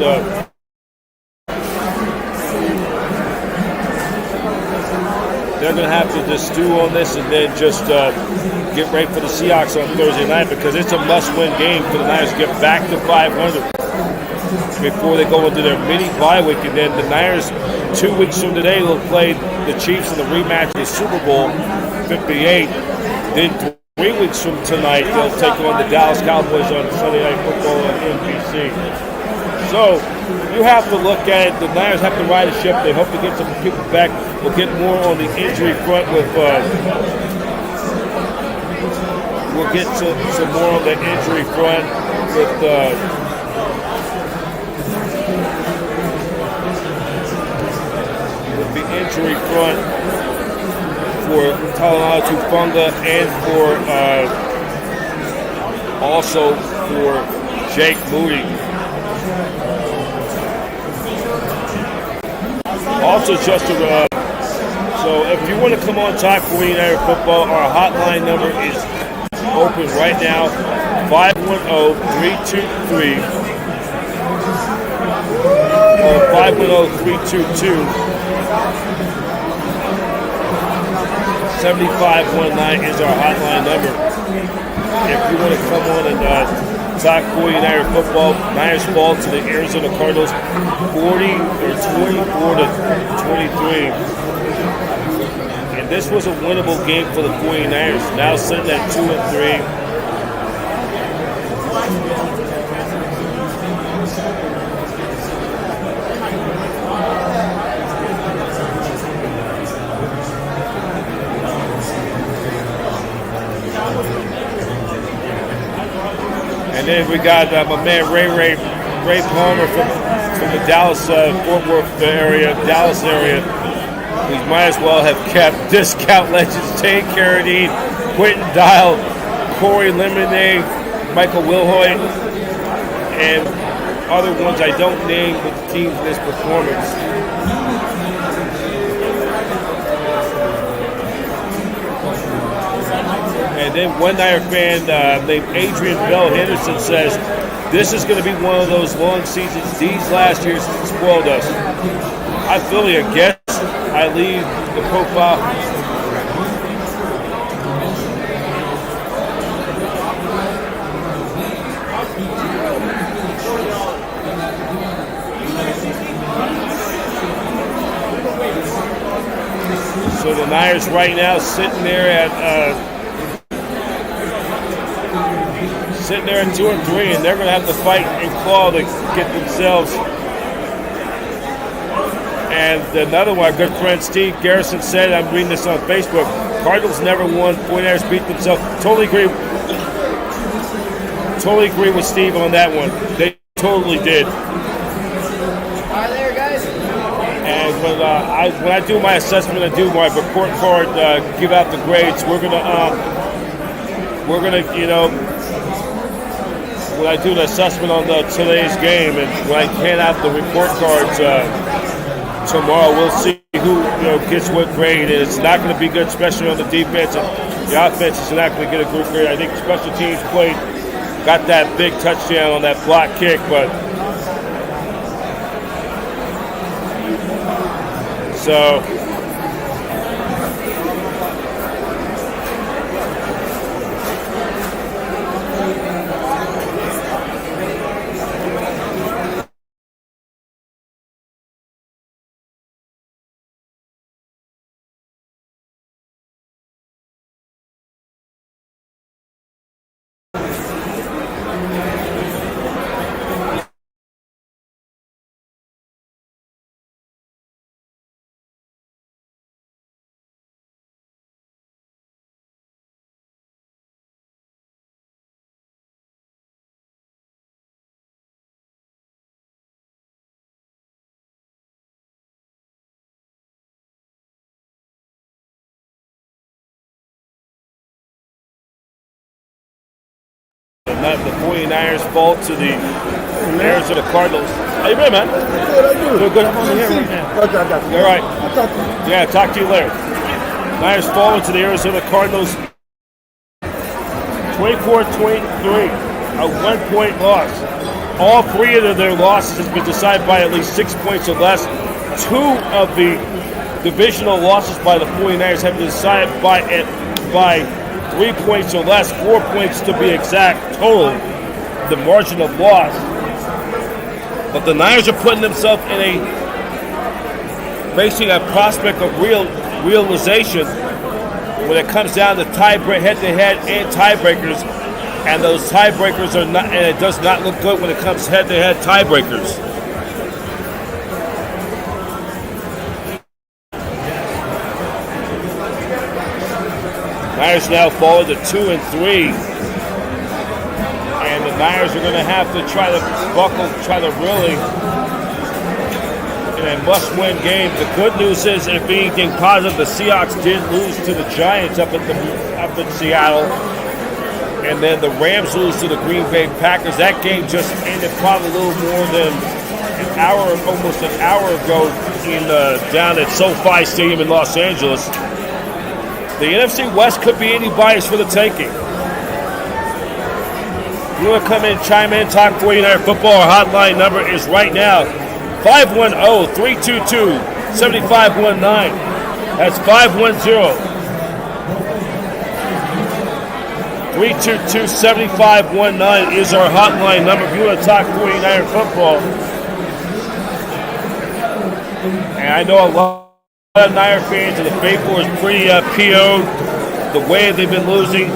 stew on this, and then just get ready for the Seahawks on Thursday night, because it's a must-win game for the Niners to get back to 500 before they go into their mini bye week. And then the Niners, 2 weeks from today, will play the Chiefs in the rematch of the Super Bowl 58. Then 3 weeks from tonight, they'll take on the Dallas Cowboys on Sunday Night Football on NBC. So you have to look at it. The Niners have to ride a ship. They hope to get some people back. We'll get more on the injury front with. We'll get some more on the injury front with. The injury front for Talanoa Tufunga, and for also for Jake Moody. Also, Justin, so if you want to come on Talk 49er Football, our hotline number is open right now, 510-323 or 510-322-7519 is our hotline number. If you want to come on and talk 49er football, Niners fall to the Arizona Cardinals 24-23. And this was a winnable game for the 49ers. Now sitting at 2-3. And then we got my man Ray Palmer from the Dallas Fort Worth area, Dallas area. We might as well have kept discount legends Tate Carradine, Quentin Dial, Corey Lemonade, Michael Wilhoit, and other ones I don't name with the teams in this performance. And then one Niner fan named Adrian Bell Henderson says, this is going to be one of those long seasons these last years spoiled us. I feel you. I guess I leave the profile. So the the Niners right now sitting there at 2-3, and they're going to have to fight and claw to get themselves. And another one, our good friend Steve Garrison said, I'm reading this on Facebook, Cardinals never won, 49ers beat themselves. Totally agree with Steve on that one. They totally did. And when I do my assessment and do my report card, give out the grades, we're gonna when I do the assessment on today's game and when I hand out the report cards tomorrow, we'll see who gets what grade. And it's not going to be good, especially on the defense. And the offense is not going to get a good grade. I think special teams got that big touchdown on that block kick, but so. Not the 49ers' fault to the Arizona Cardinals. How you been, man? Good. Good. I'm on here right now. Okay, I got you. All right. Yeah, talk to you later. Niners falling to the Arizona Cardinals. 24-23, a 1-point loss. All three of their losses has been decided by at least 6 points or less. Two of the divisional losses by the 49ers have been decided by 3 points or less, 4 points to be exact total, the margin of loss. But the Niners are putting themselves facing a prospect of realization when it comes down to head-to-head and tiebreakers, and those tiebreakers are not, and it does not look good when it comes head-to-head tiebreakers. Niners now falling to 2-3, and the Niners are going to have to try to really, in a must-win game. The good news is, if anything positive, the Seahawks did lose to the Giants up in Seattle, and then the Rams lose to the Green Bay Packers. That game just ended probably a little more than almost an hour ago down at SoFi Stadium in Los Angeles. The NFC West could be anybody's for the taking. If you want to come in, chime in, talk 49er football, our hotline number is right now 510-322-7519. That's 510-322-7519 is our hotline number if you want to talk 49er football. And I know a lot of Niner fans and the faithful is pretty PO'd the way they've been losing.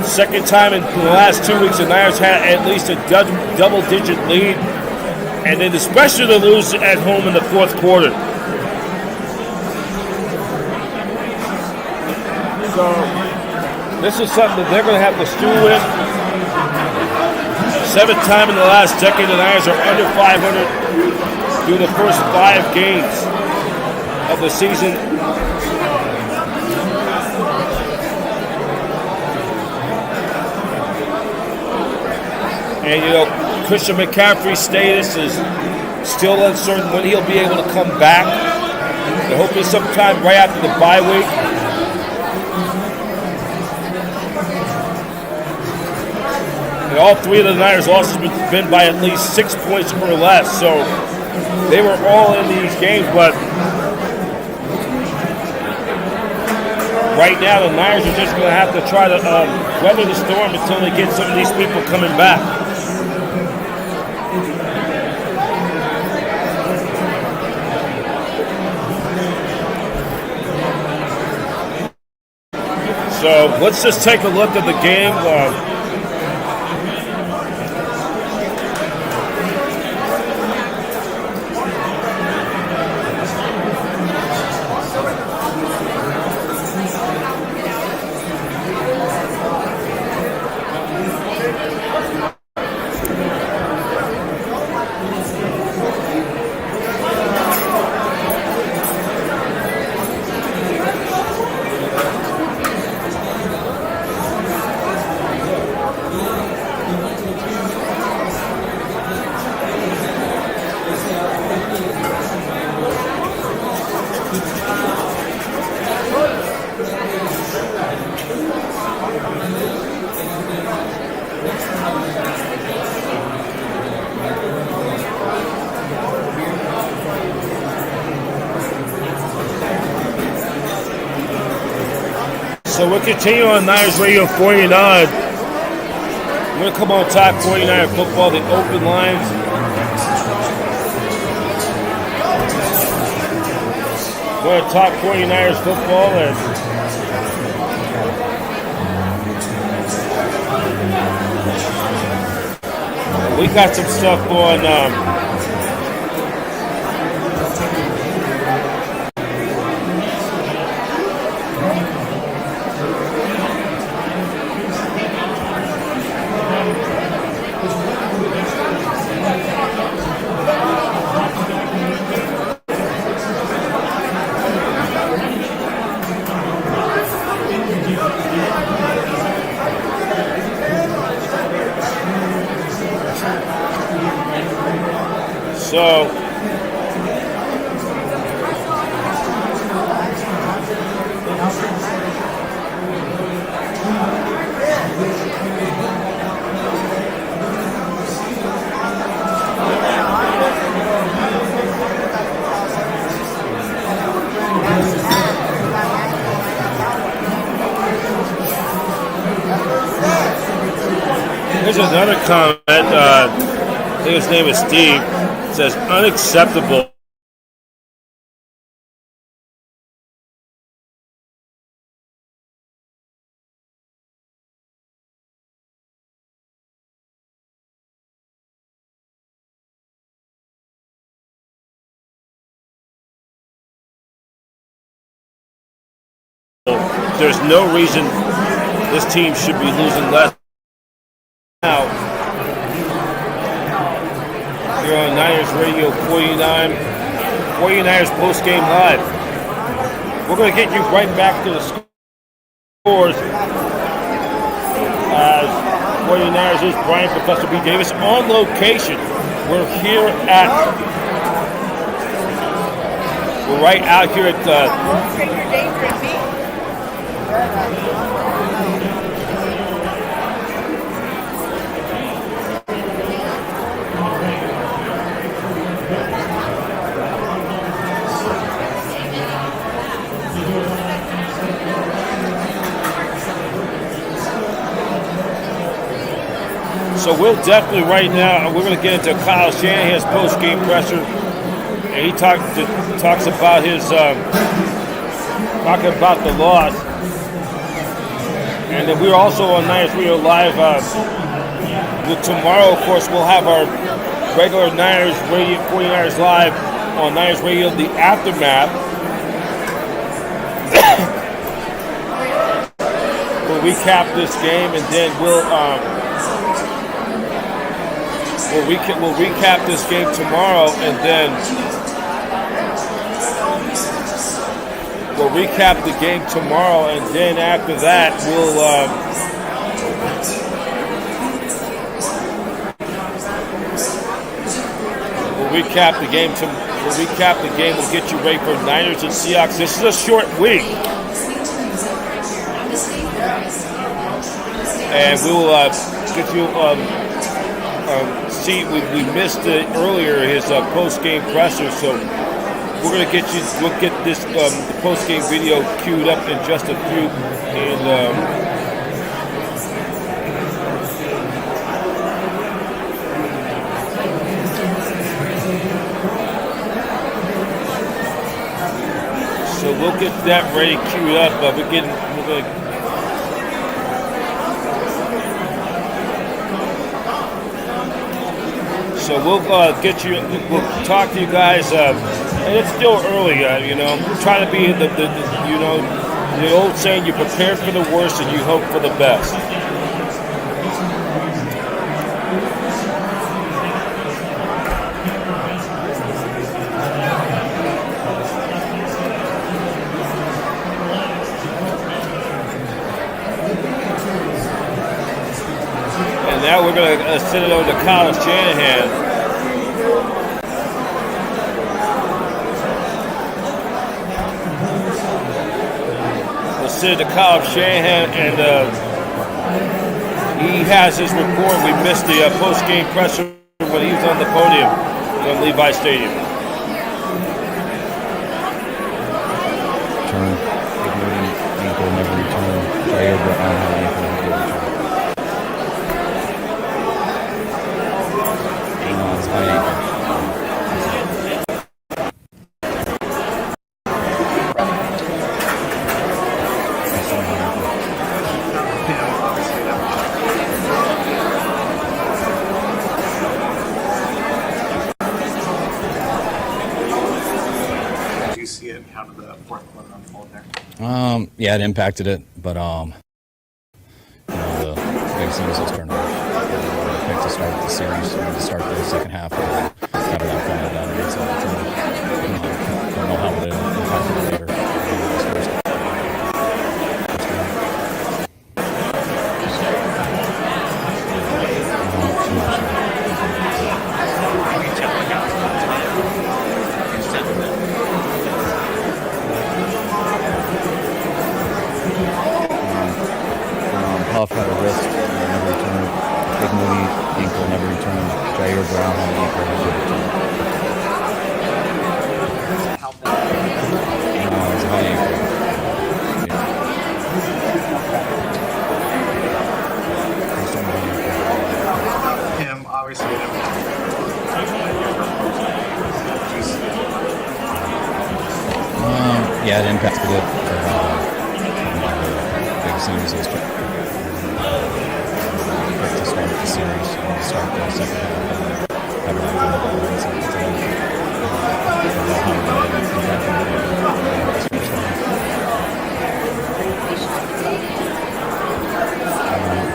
Second time in the last 2 weeks, the Niners had at least a double-digit lead, and then especially to lose at home in the fourth quarter. So this is something that they're going to have to stew with. Seventh time in the last decade, the Niners are under 500. Through the first 5 games of the season. And Christian McCaffrey's status is still uncertain when he'll be able to come back. They're hoping sometime right after the bye week. And all three of the Niners' losses have been by at least 6 points or less. So they were all in these games, but right now the Niners are just going to have to try to weather the storm until they get some of these people coming back. So let's just take a look at the game. So we'll continue on Niners Radio 49. We're going to come on top 49er football, the open lines. We're going to talk 49ers football, and we got some stuff on. So here's another comment. I think his name is Steve. It says unacceptable. There's no reason this team should be losing less now. Here on Niners Radio 49, 49ers Postgame Live. We're going to get you right back to the scores as 49ers is Brian Professor B. Davis on location. We're right out here at So we'll definitely right now, we're going to get into Kyle Shanahan's post-game presser. And he talks about his, talking about the loss. And then we're also on Niners Radio Live. Tomorrow, of course, we'll have our regular Niners Radio 49ers Live on Niners Radio, the Aftermath. We'll recap this game, and then we'll recap this game tomorrow, and then we'll recap the game tomorrow, and then after that we'll recap the game. We'll get you ready for Niners and Seahawks. This is a short week, and we will get you. We missed it earlier, his post-game presser, so we're going to get you. We'll get this the post-game video queued up in just a few, and so we'll get that ready, queued up. We're going to So we'll get you. We'll talk to you guys. And it's still early, you know. Try to be the old saying: you prepare for the worst and you hope for the best. And now we're going to send it over to Kyle Shanahan. To Kyle Shanahan, and he has his report. We missed the post-game presser when he was on the podium from Levi Stadium. Turn, ignoring ankle, never return. Jair Brown had an ankle, never return. It's high ankle. Yeah, it impacted it, but the biggest thing was those turnovers. We picked to start the series, to start the second half, and got it out down the red side. Don't know how it impacted it later. Huff had a wrist, never returned. Big Mooney, ankle, never returned. Jair Brown had an ankle, never returned. It's a high ankle. Him, obviously. Yeah, it impacted it. Big thing was those to start the series, to start the second half, and have it out the red side.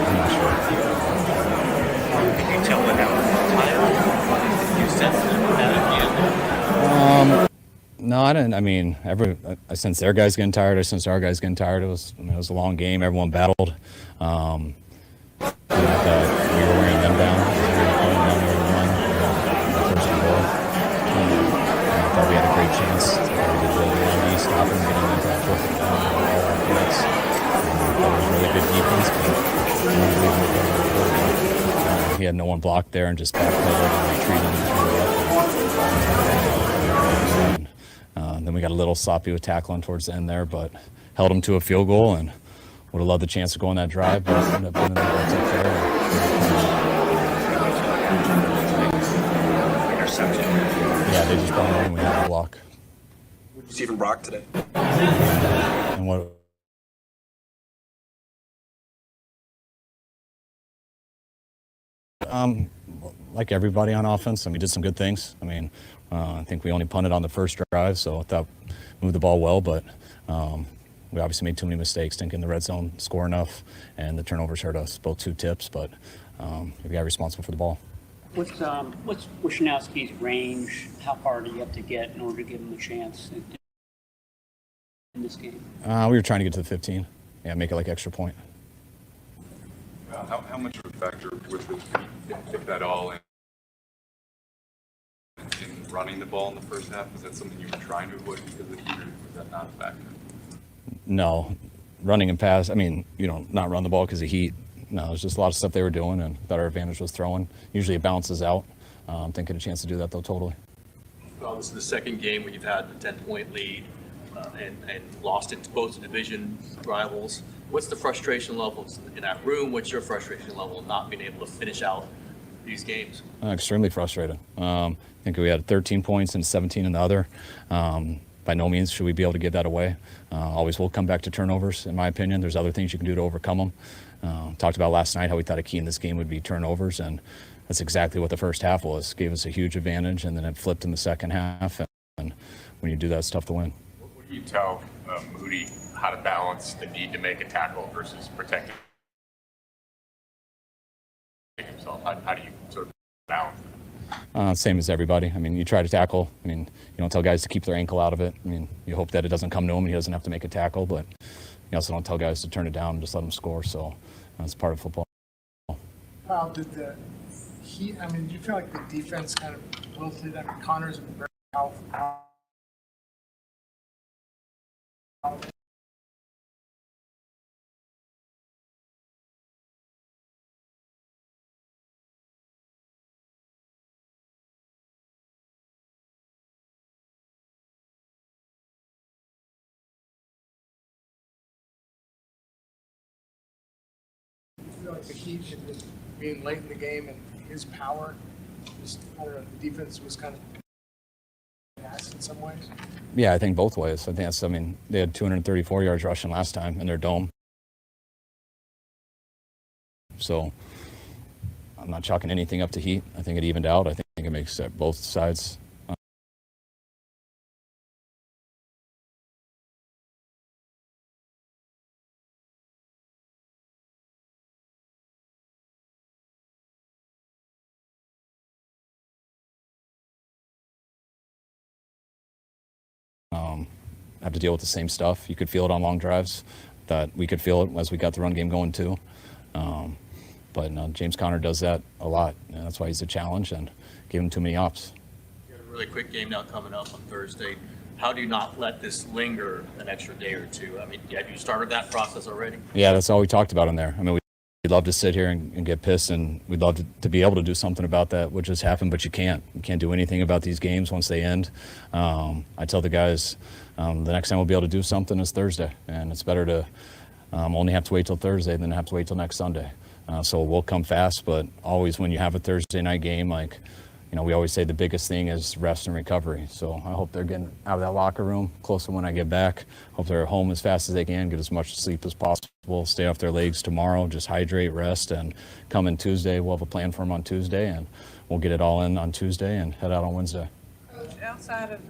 I'm not sure. Can you tell when that was tired? You said that No, I didn't. I mean, I sensed their guys getting tired. I sensed our guys getting tired. It was a long game. Everyone battled. We were wearing them down. We were playing down there to run the first goal. I thought we had a great chance. We did really well. We stopped him getting into that fourth down. All our points. That was really good defense. But he had no one blocked there and just backpedaled and retreated. Then we got a little sloppy with tackling towards the end there, but held him to a field goal and would have loved the chance to go on that drive, but ended up getting the goals up there. Yeah, they just brought it in. We had a block. What did you see from Brock today? And what? Like everybody on offense, we did some good things. I think we only punted on the first drive, so I thought moved the ball well, but we obviously made too many mistakes, didn't get in the red zone, score enough, and the turnovers hurt us. Both 2 tips, but we got responsible for the ball. What's Wishnowski's range? How far do you have to get in order to give him a chance in this game? We were trying to get to the 15. Yeah, make it like extra point. How much of a factor was the if at all, in running the ball in the first half? Was that something you were trying to avoid because of the heat, or was that not a factor? No. Running and pass, not run the ball because of heat. No, there's just a lot of stuff they were doing, and thought our advantage was throwing. Usually it balances out. Didn't get a chance to do that, though, totally. Well, this is the second game where you've had the 10-point lead and lost it to both division rivals. What's the frustration levels in that room? What's your frustration level of not being able to finish out these games? Extremely frustrated. I think we had 13 points and 17 in the other. By no means should we be able to give that away. Always will come back to turnovers, in my opinion. There's other things you can do to overcome them. Talked about last night how we thought a key in this game would be turnovers, and that's exactly what the first half was. Gave us a huge advantage, and then it flipped in the second half. And when you do that, it's tough to win. What do you tell Moody how to balance the need to make a tackle versus protecting himself? How do you sort of balance that? Same as everybody. I mean, you try to tackle. I mean, you don't tell guys to keep their ankle out of it. I mean, you hope that it doesn't come to him and he doesn't have to make a tackle, but you also don't tell guys to turn it down and just let them score. So that's part of football. How did the Heat, I mean, do you feel like the defense kind of wilted? I mean, Connor's been very powerful. I feel like the Heat had been being late in the game and his power, just, I don't know, the defense was kind of in some ways. Yeah, I think both ways. I think they had 234 yards rushing last time in their dome. So I'm not chalking anything up to Heat. I think it evened out. I think it makes both sides. Have to deal with the same stuff. You could feel it on long drives. That we could feel it as we got the run game going too. But James Conner does that a lot, and that's why he's a challenge, and gave him too many ops. You got a really quick game now coming up on Thursday. How do you not let this linger an extra day or two? I mean, have you started that process already? Yeah, that's all we talked about in there. I mean, we'd love to sit here and get pissed, and we'd love to be able to do something about that, what just happened, but you can't. You can't do anything about these games once they end. I tell the guys the next time we'll be able to do something is Thursday, and it's better to only have to wait till Thursday than have to wait till next Sunday. So we'll come fast, but always when you have a Thursday night game, like, we always say the biggest thing is rest and recovery. So I hope they're getting out of that locker room close to when I get back. Hope they're home as fast as they can, get as much sleep as possible, stay off their legs tomorrow, just hydrate, rest, and come in Tuesday. We'll have a plan for them on Tuesday, and we'll get it all in on Tuesday and head out on Wednesday. Outside of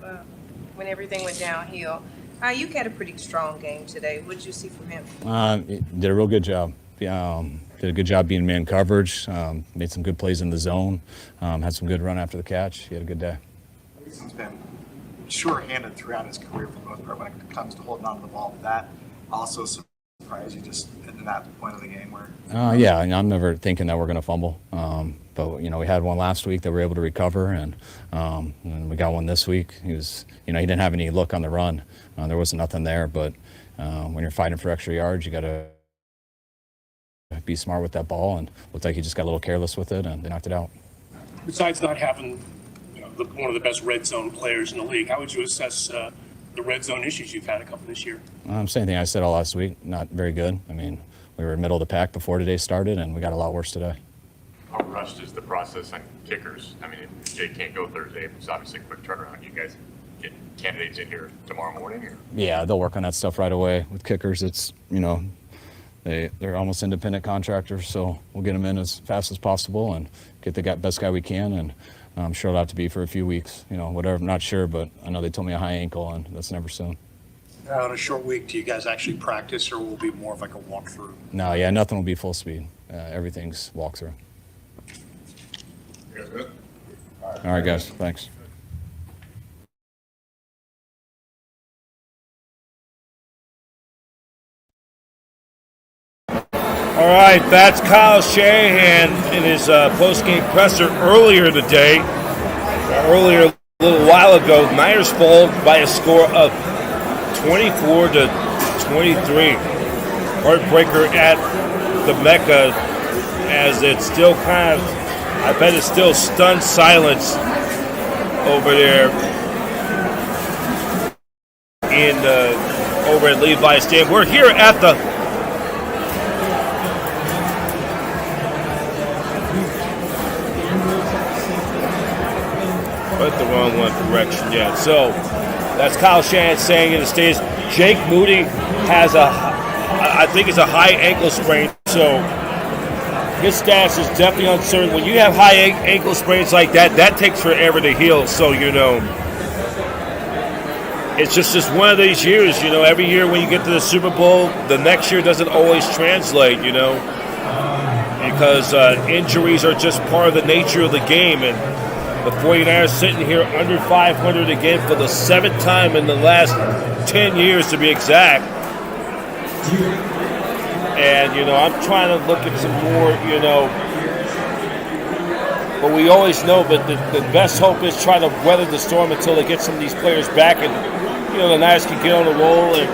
when everything went downhill, you had a pretty strong game today. What did you see from him? He did a real good job. Did a good job being man coverage, made some good plays in the zone, had some good run after the catch. He had a good day. He's been sure-handed throughout his career for the most part when it comes to holding on to the ball. Did that also surprise you just in that point of the game where? Yeah, I'm never thinking that we're going to fumble. But we had one last week that we were able to recover, and we got one this week. He was, he didn't have any look on the run. There wasn't nothing there, but when you're fighting for extra yards, you got to be smart with that ball, and looked like he just got a little careless with it, and they knocked it out. Besides not having one of the best red zone players in the league, how would you assess the red zone issues you've had a couple this year? Same thing I said all last week, not very good. I mean, we were middle of the pack before today started, and we got a lot worse today. How rushed is the process on kickers? I mean, if Jake can't go Thursday, it's obviously a quick turnaround. You guys get candidates in here tomorrow morning? Or? Yeah, they'll work on that stuff right away. With kickers, it's, they're almost independent contractors, so we'll get them in as fast as possible and get the best guy we can, and I'm sure it'll have to be for a few weeks, whatever. I'm not sure, but I know they told me a high ankle, and that's never soon. On a short week, do you guys actually practice, or will it be more of like a walkthrough? No, yeah, nothing will be full speed. Everything's walkthrough. You guys good? All right, guys, thanks. All right, that's Kyle Shanahan in his post-game presser earlier today. Earlier, a little while ago, Niners fall by a score of 24-23. Heartbreaker at the Mecca, as it's still I bet it's still stunned silence over there over at Levi's Stadium. We're here at the the wrong one correction yet. So that's Kyle Shanahan saying in the States, Jake Moody has I think it's a high ankle sprain. So his status is definitely uncertain. When you have high ankle sprains like that, that takes forever to heal. So, it's just one of these years, every year when you get to the Super Bowl, the next year doesn't always translate, because injuries are just part of the nature of the game. And the 49ers sitting here under 500 again for the 7th time in the last 10 years, to be exact. And, I'm trying to look at some more, but we always know that the best hope is try to weather the storm until they get some of these players back and, the Niners can get on the roll and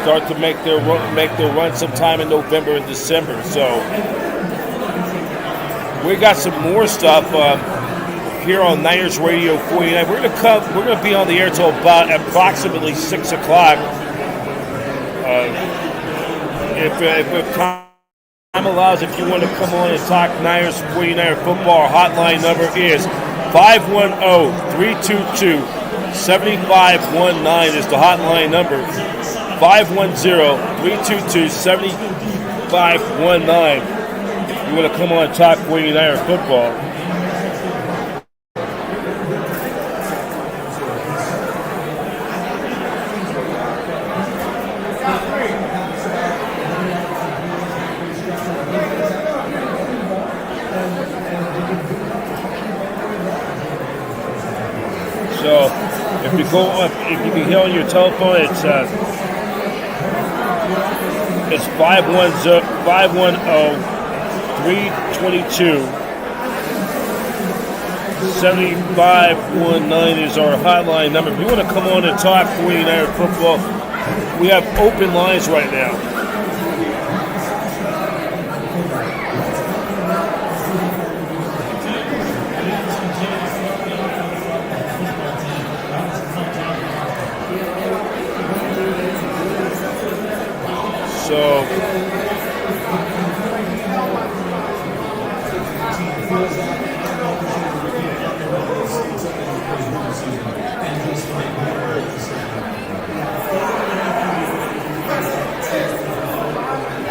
start to make their run sometime in November and December. So we got some more stuff here on Niners Radio 49. We're gonna be on the air till about approximately 6 o'clock. If time allows, if you want to come on and talk Niners 49er football, our hotline number is 510-322-7519 is the hotline number. 510-322-7519. You want to come on and talk 49er football. So if you go up, if you can hear on your telephone, it's 510-322-7519 is our hotline number. If you want to come on and talk 49er football, we have open lines right now.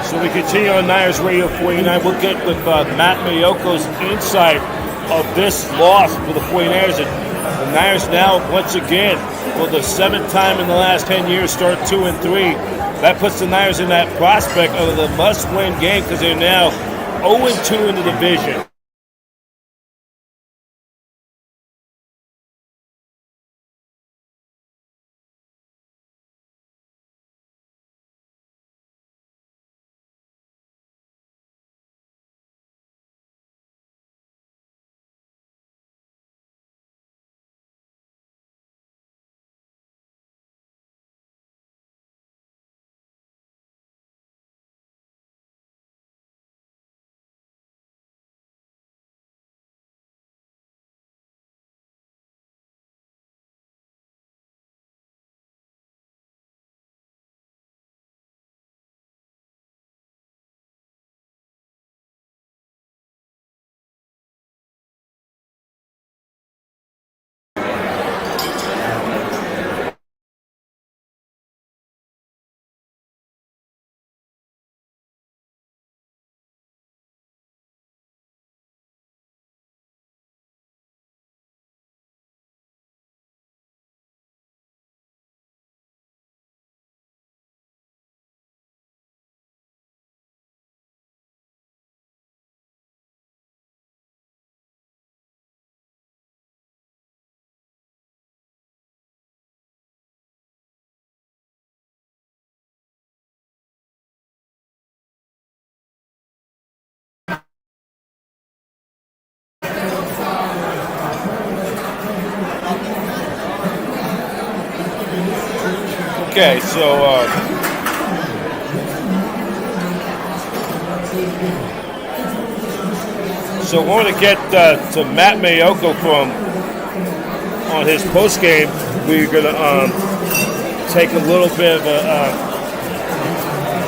So we continue on Niners Radio 49. We'll get with Matt Mayoko's insight of this loss for the 49ers. And the Niners now, once again, for the 7th time in the last 10 years, start 2-3. That puts the Niners in that prospect of the must-win game because they're now 0-2 in the division. Okay, so I want to get to Matt Mayoko on his postgame. We're going to take a little bit of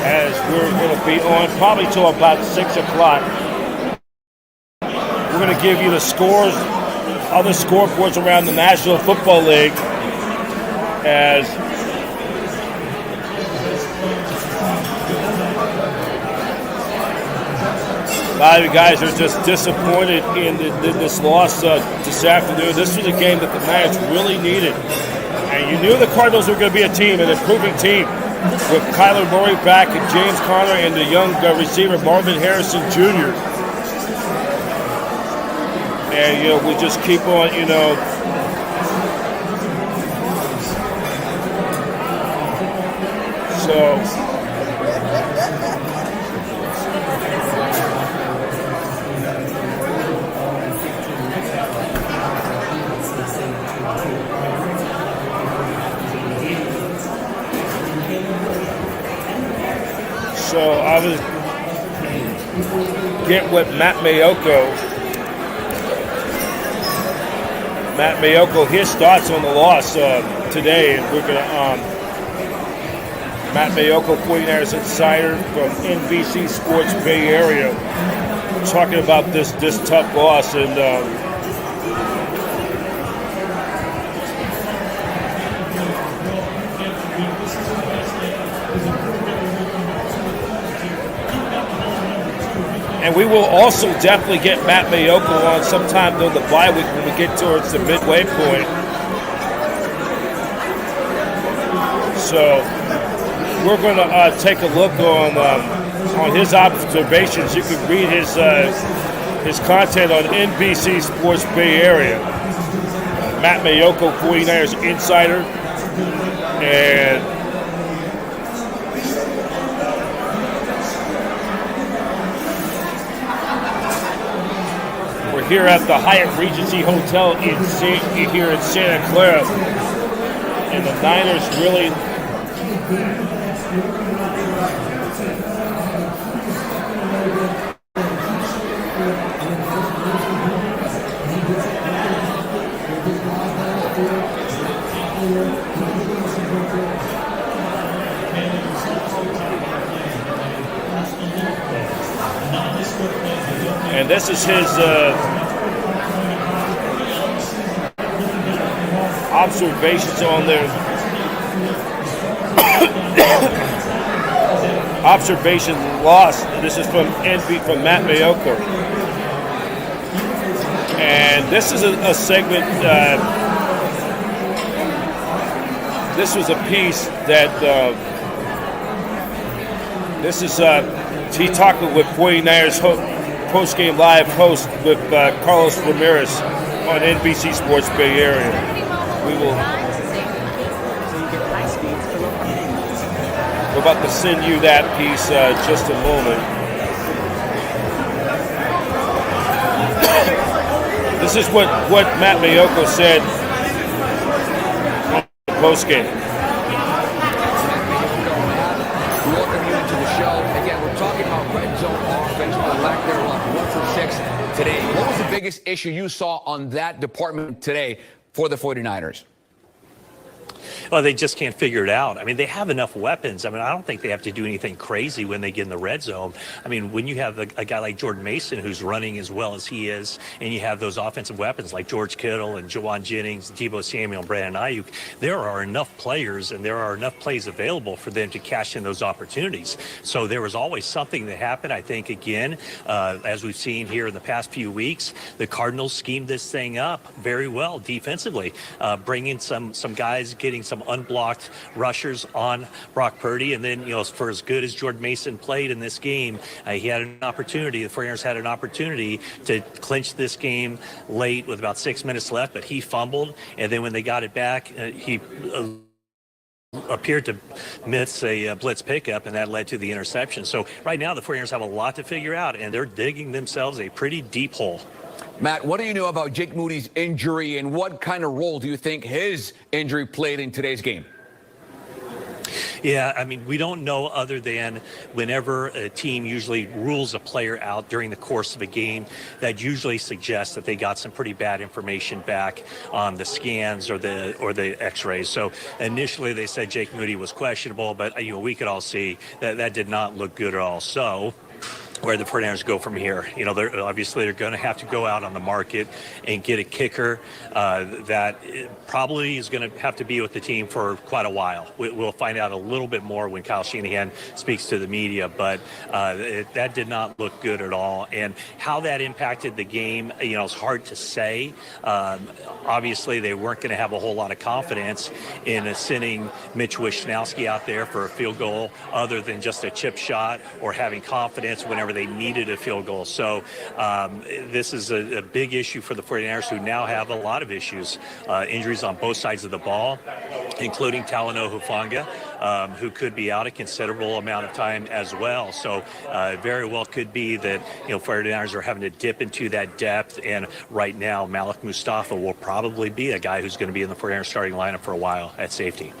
as we're going to be on probably till about 6 o'clock. We're going to give you the scores, other scoreboards around the National Football League as A lot of you guys are just disappointed in this loss this afternoon. This was a game that the Niners really needed. And you knew the Cardinals were going to be a team, an improving team, with Kyler Murray back and James Conner and the young receiver Marvin Harrison Jr. And, we just keep on, So I was get what Matt Mayoko, his thoughts on the loss today, and we're gonna Matt Mayoko, 49ers insider from NBC Sports Bay Area, talking about this tough loss. And we will also definitely get Matt Mayoko on sometime during the bye week when we get towards the midway point. So we're going to take a look on his observations. You can read his content on NBC Sports Bay Area. Matt Mayoko, 49ers insider, and we're here at the Hyatt Regency Hotel here in Santa Clara, and the Niners really and this is his observations on their observation loss. This is from Matt Mayoko, and this is a segment. This was a piece that this is he talked with 49ers Postgame Live host with Carlos Ramirez on NBC Sports Bay Area. We're about to send you that piece just a moment. This is what Matt Mayoko said on the postgame. Welcome you into the show. Again, we're talking about red zone offense, or lack thereof. 1 for 6 today. What was the biggest issue you saw on that department today for the 49ers? Well, they just can't figure it out. I mean, they have enough weapons. I mean, I don't think they have to do anything crazy when they get in the red zone. I mean, when you have a guy like Jordan Mason who's running as well as he is, and you have those offensive weapons like George Kittle and Jawan Jennings, Deebo Samuel, and Brandon Ayuk, there are enough players and there are enough plays available for them to cash in those opportunities. So there was always something that happened. I think, again, as we've seen here in the past few weeks, the Cardinals schemed this thing up very well defensively, bringing some guys, getting some unblocked rushers on Brock Purdy. And then, for as good as Jordan Mason played in this game, he had an opportunity. The 49ers had an opportunity to clinch this game late with about 6 minutes left, but he fumbled. And then when they got it back, he appeared to miss a blitz pickup, and that led to the interception. So right now the 49ers have a lot to figure out, and they're digging themselves a pretty deep hole. Matt, what do you know about Jake Moody's injury, and what kind of role do you think his injury played in today's game? Yeah, I mean, we don't know other than whenever a team usually rules a player out during the course of a game, that usually suggests that they got some pretty bad information back on the scans or the x-rays. So initially they said Jake Moody was questionable, but we could all see that did not look good at all. So where the 49ers go from here. You know, they're going to have to go out on the market and get a kicker that probably is going to have to be with the team for quite a while. We'll find out a little bit more when Kyle Shanahan speaks to the media, but that did not look good at all. And how that impacted the game, you know, it's hard to say. Obviously, they weren't going to have a whole lot of confidence in sending Mitch Wishnowsky out there for a field goal other than just a chip shot or having confidence whenever they needed a field goal. So this is a big issue for the 49ers, who now have a lot of issues, injuries on both sides of the ball, including Talanoa Hufanga, who could be out a considerable amount of time as well. So very well could be that, you know, 49ers are having to dip into that depth. And right now, Malik Mustafa will probably be a guy who's going to be in the 49ers starting lineup for a while at safety.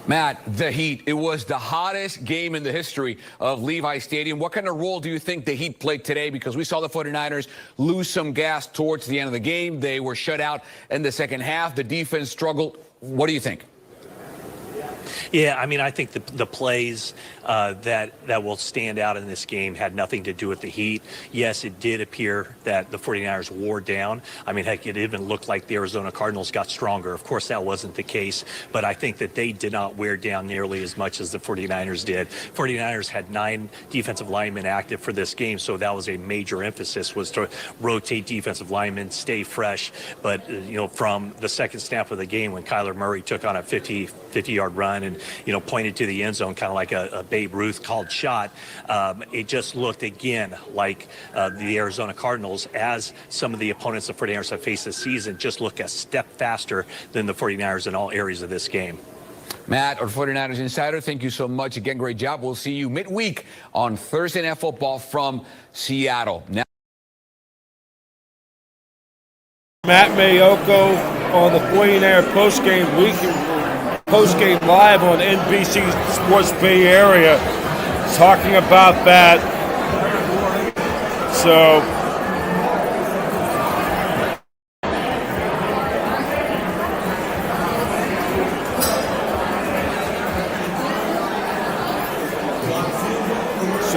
Matt, the Heat, it was the hottest game in the history of Levi Stadium. What kind of role do you think the Heat played today? Because we saw the 49ers lose some gas towards the end of the game. They were shut out in the second half. The defense struggled. What do you think? Yeah, I mean, I think the plays that will stand out in this game had nothing to do with the Heat. Yes, it did appear that the 49ers wore down. I mean, heck, it even looked like the Arizona Cardinals got stronger. Of course, that wasn't the case, but I think that they did not wear down nearly as much as the 49ers did. 49ers had 9 defensive linemen active for this game, so that was a major emphasis, was to rotate defensive linemen, stay fresh. But, you know, from the second snap of the game when Kyler Murray took on a 50-yard run and, you know, pointed to the end zone, kind of like a Babe Ruth called shot, it just looked again like the Arizona Cardinals, as some of the opponents the 49ers have faced this season, just look a step faster than the 49ers in all areas of this game. Matt, our 49ers Insider, thank you so much. Again, great job. We'll see you midweek on Thursday Night Football from Seattle. Now, Matt Mayoko on the 49er postgame live on NBC Sports Bay Area, talking about that. So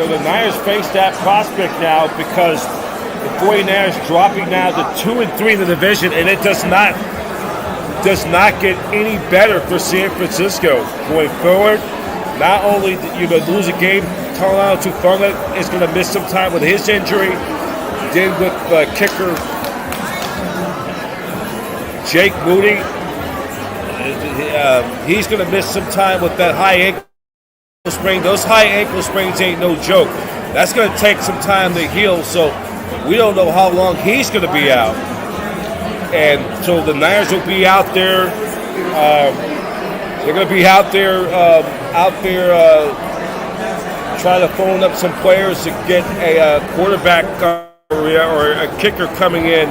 the Niners face that prospect now, because the 49ers dropping now to 2-3 in the division, and it does not get any better for San Francisco going forward. Not only you lose a game, Talanoa Hufanga is going to miss some time with his injury. Then with kicker Jake Moody, he's going to miss some time with that high ankle sprain. Those high ankle sprains ain't no joke. That's going to take some time to heal, so we don't know how long he's going to be out. And so the Niners will be out there. They're going to be out there trying to phone up some players to get a quarterback or a kicker coming in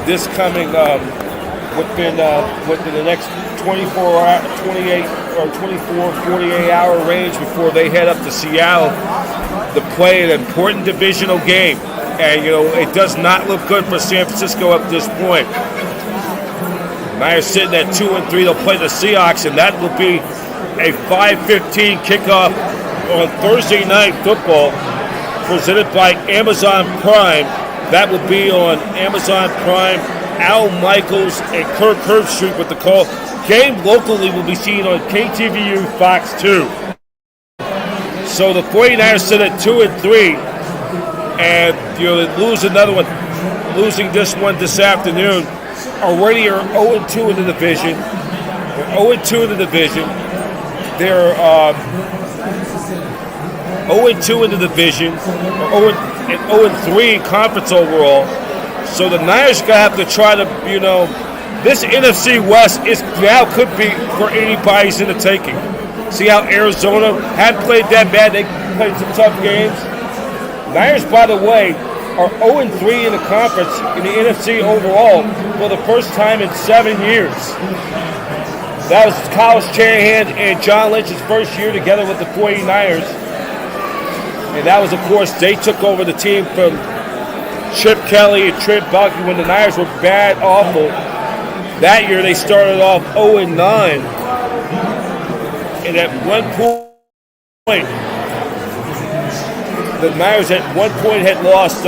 this coming within the next 48-hour range before they head up to Seattle to play an important divisional game. And, it does not look good for San Francisco at this point. Niners sitting at 2-3. They'll play the Seahawks, and that will be a 5:15 kickoff on Thursday Night Football, presented by Amazon Prime. That will be on Amazon Prime. Al Michaels and Kirk Herbstreit with the call. Game locally will be seen on KTVU Fox 2. So the 49ers sit at 2-3. And lose another one, losing this one this afternoon. Already are 0-2 in the division. They're 0-2 in the division. They're 0-2 in the division. Or 0-3 in conference overall. So the Niners gonna have to try to, this NFC West could be for anybody's in the taking. See how Arizona hadn't played that bad. They played some tough games. Niners, by the way, are 0-3 in the conference in the NFC overall for the first time in 7 years. That was Kyle Shanahan and John Lynch's first year together with the 49ers. And that was, of course, they took over the team from Chip Kelly and Trent Baalke when the Niners were bad, awful. That year they started off 0-9. And at one point, the Niners at one point had lost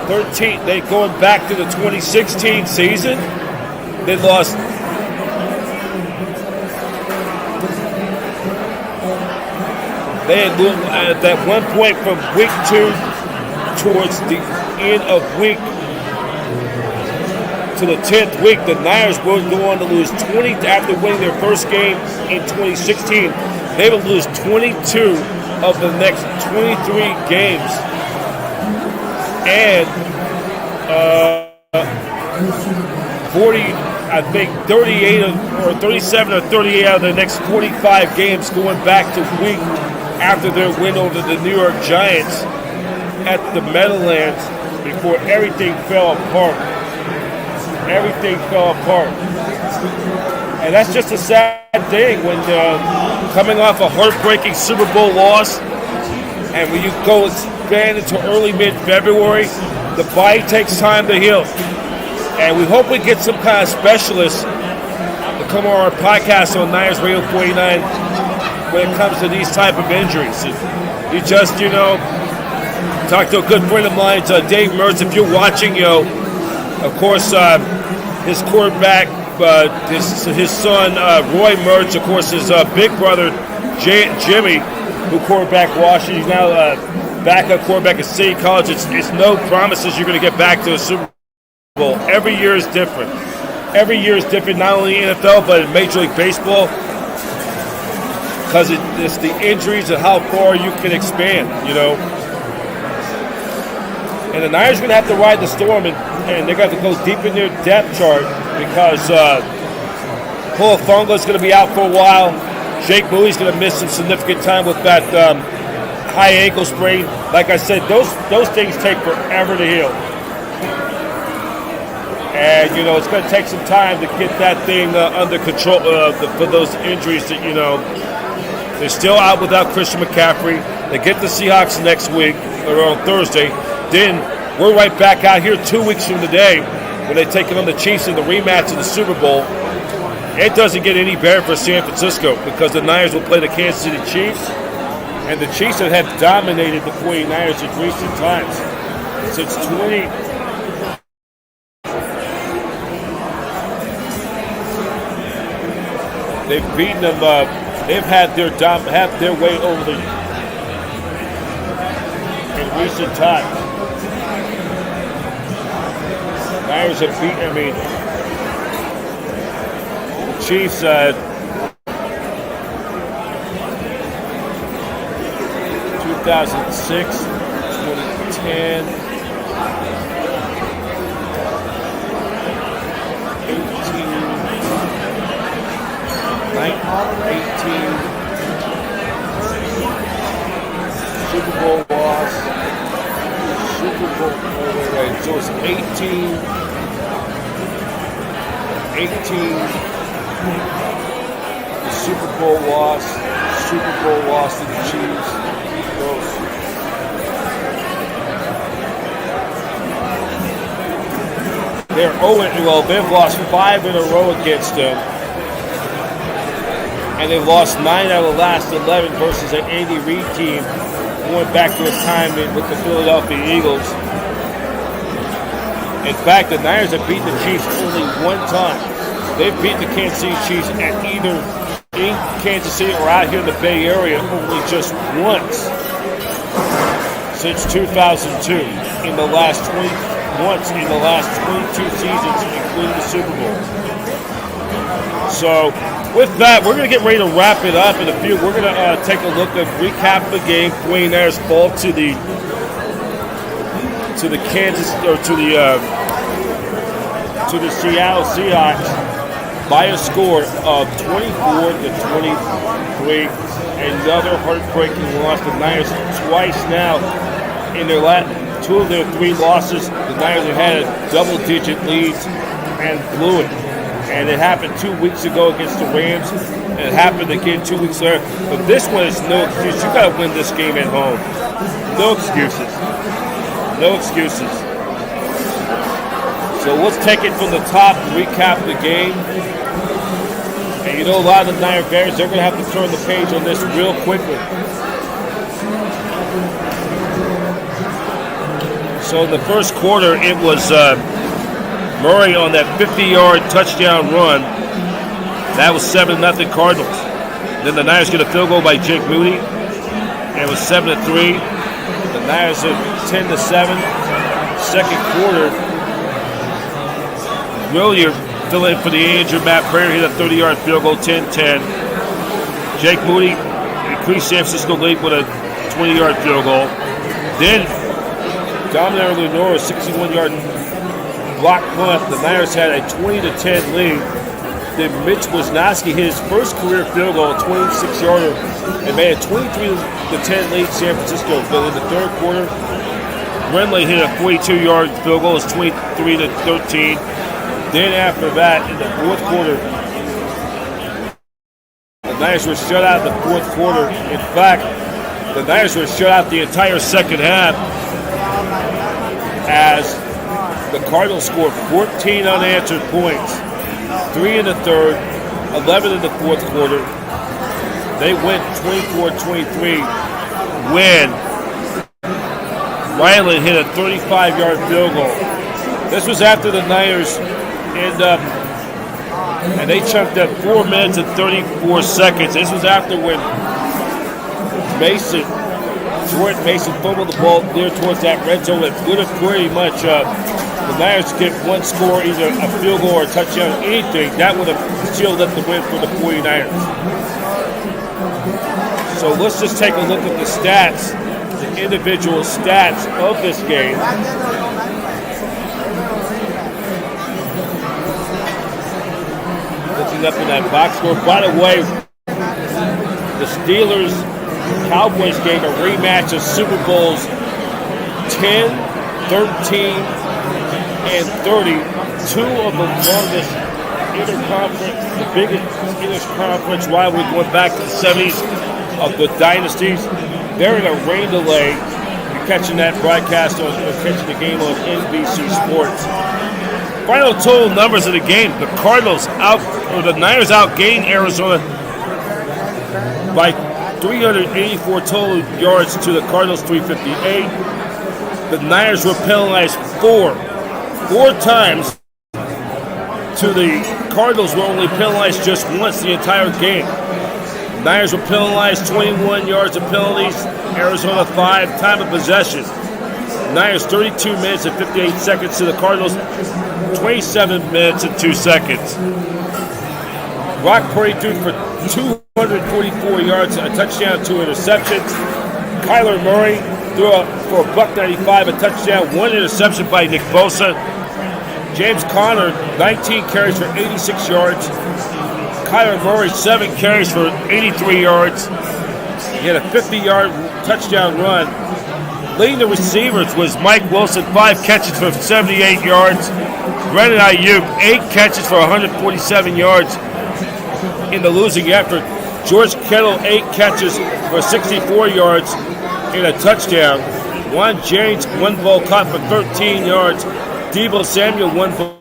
13. They going back to the 2016 season. They lost. They had at that one point from week 2 towards the end of week to the 10th week, the Niners were going to lose 20 after winning their first game in 2016. They would lose 22 of the next 23 games, and 40, I think 38 or 37 or 38 out of the next 45 games going back to week after their win over the New York Giants at the Meadowlands before everything fell apart. Everything fell apart. And that's just a sad thing when coming off a heartbreaking Super Bowl loss, and when you go expand into early mid-February, the body takes time to heal. And we hope we get some kind of specialist to come on our podcast on Niners Radio 49 when it comes to these type of injuries. You just, talked to a good friend of mine, Dave Mertz. If you're watching, of course, his quarterback, his son, Roy Mertz, of course, his big brother, Jimmy, who quarterback Washington. He's now backup quarterback at City College. It's no promises you're going to get back to a Super Bowl. Every year is different. Every year is different, not only in NFL, but in Major League Baseball, because it's the injuries and how far you can expand, And the Niners are going to have to ride the storm, and they're going to have to go deep in their depth chart because Hulafunga is going to be out for a while. Jake Bowie's going to miss some significant time with that high ankle sprain. Like I said, those things take forever to heal. And, it's going to take some time to get that thing under control for those injuries that, they're still out without Christian McCaffrey. They get the Seahawks next week, or on Thursday. Then we're right back out here 2 weeks from today when they take on the Chiefs in the rematch of the Super Bowl. It doesn't get any better for San Francisco because the Niners will play the Kansas City Chiefs, and the Chiefs have dominated the 49ers in recent times. Since 20... They've beaten them. They've had their way over the in recent times. Niners have beaten. The Chiefs. 2006, 2010. 18, Super Bowl loss, Super Bowl, so it's 18, the Super Bowl loss to the Chiefs. They're 0-well, they've lost 5 in a row against them. And they've lost 9 out of the last 11 versus an Andy Reid team going back to a time with the Philadelphia Eagles. In fact, the Niners have beaten the Chiefs only one time. They've beaten the Kansas City Chiefs at either in Kansas City or out here in the Bay Area only just once since 2002 in the last 22 seasons, including the Super Bowl. So, with that, we're going to get ready to wrap it up in a few. We're going to take a look at recap the game. 49ers fall to the Seattle Seahawks by a score of 24-23. Another heartbreaking loss. The Niners twice now in their 2 of their 3 losses. The Niners have had double-digit leads and blew it. And it happened 2 weeks ago against the Rams. And it happened again 2 weeks later. But this one is no excuse. You got to win this game at home. No excuses. No excuses. So let's take it from the top and recap the game. And you know, a lot of the Niner Bears, they're going to have to turn the page on this real quickly. So in the first quarter, it was Murray on that 50-yard touchdown run. That was 7-0 Cardinals. Then the Niners get a field goal by Jake Moody, and it was 7-3. The Niners are 10-7. Second quarter, William filling in for the injured Matt Prater, hit a 30-yard field goal, 10-10. Jake Moody increased San Francisco lead with a 20-yard field goal. Then Dominic Lenore, a 61-yard block punt. The Niners had a 20-10 lead. Then Mitch Wisnowski hit his first career field goal, a 26-yarder, and made a 23-10 lead San Francisco. But in the third quarter, Renley hit a 42-yard field goal, it's 23-13. Then after that, in the fourth quarter, the Niners were shut out in the fourth quarter. In fact, the Niners were shut out the entire second half as the Cardinals scored 14 unanswered points, 3 in the third, 11 in the fourth quarter. They went 24-23 when Ryland hit a 35-yard field goal. This was after the Niners end up, and they chunked up 4 minutes and 34 seconds. This was after when Jordan Mason fumbled the ball near towards that red zone. It would have pretty much, the Niners get one score, either a field goal or a touchdown, anything. That would have sealed up the win for the 49ers. So let's just take a look at the stats, the individual stats of this game. Looking up in that box score. By the way, the Steelers-Cowboys game, a rematch of Super Bowls 10, 13, and 30. Two of the longest interconference, the biggest interconference rivalry going back to the 70s of the dynasties. They're in a rain delay. You're catching that broadcast or catching the game on NBC Sports. Final total numbers of the game: the Niners outgained Arizona by 384 total yards to the Cardinals 358. The Niners were penalized four times to the Cardinals were only penalized just once the entire game. The Niners were penalized 21 yards of penalties, Arizona 5. Time of possession: Niners 32 minutes and 58 seconds to the Cardinals 27 minutes and 2 seconds. Brock Purdy threw for 244 yards, a touchdown, 2 interceptions. Kyler Murray threw for $195, a touchdown, 1 interception by Nick Bosa. James Conner, 19 carries for 86 yards. Kyler Murray, 7 carries for 83 yards. He had a 50-yard touchdown run. Leading the receivers was Mike Wilson, 5 catches for 78 yards. Brandon Ayuk, 8 catches for 147 yards in the losing effort. George Kittle, 8 catches for 64 yards in a touchdown. Juan James, 1 ball caught for 13 yards. Deebo Samuel, 1 ball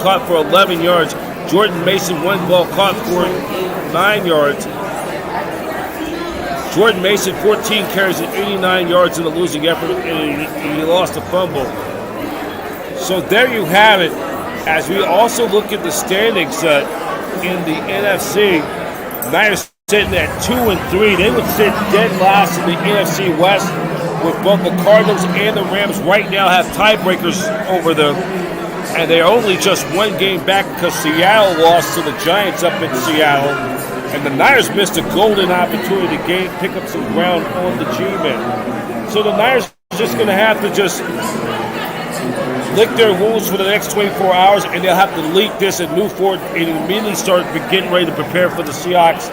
caught for 11 yards. Jordan Mason, 1 ball caught for 9 yards. Jordan Mason, 14 carries at 89 yards in the losing effort, and he lost a fumble. So there you have it. As we also look at the standings in the NFC, Niners sitting at 2-3. They would sit dead last in the NFC West, with both the Cardinals and the Rams right now have tiebreakers over them, and they're only just 1 game back because Seattle lost to the Giants up in Seattle. And the Niners missed a golden opportunity to pick up some ground on the G-men. So the Niners are just going to have to just lick their wounds for the next 24 hours, and they'll have to leak this and move forward and immediately start getting ready to prepare for the Seahawks.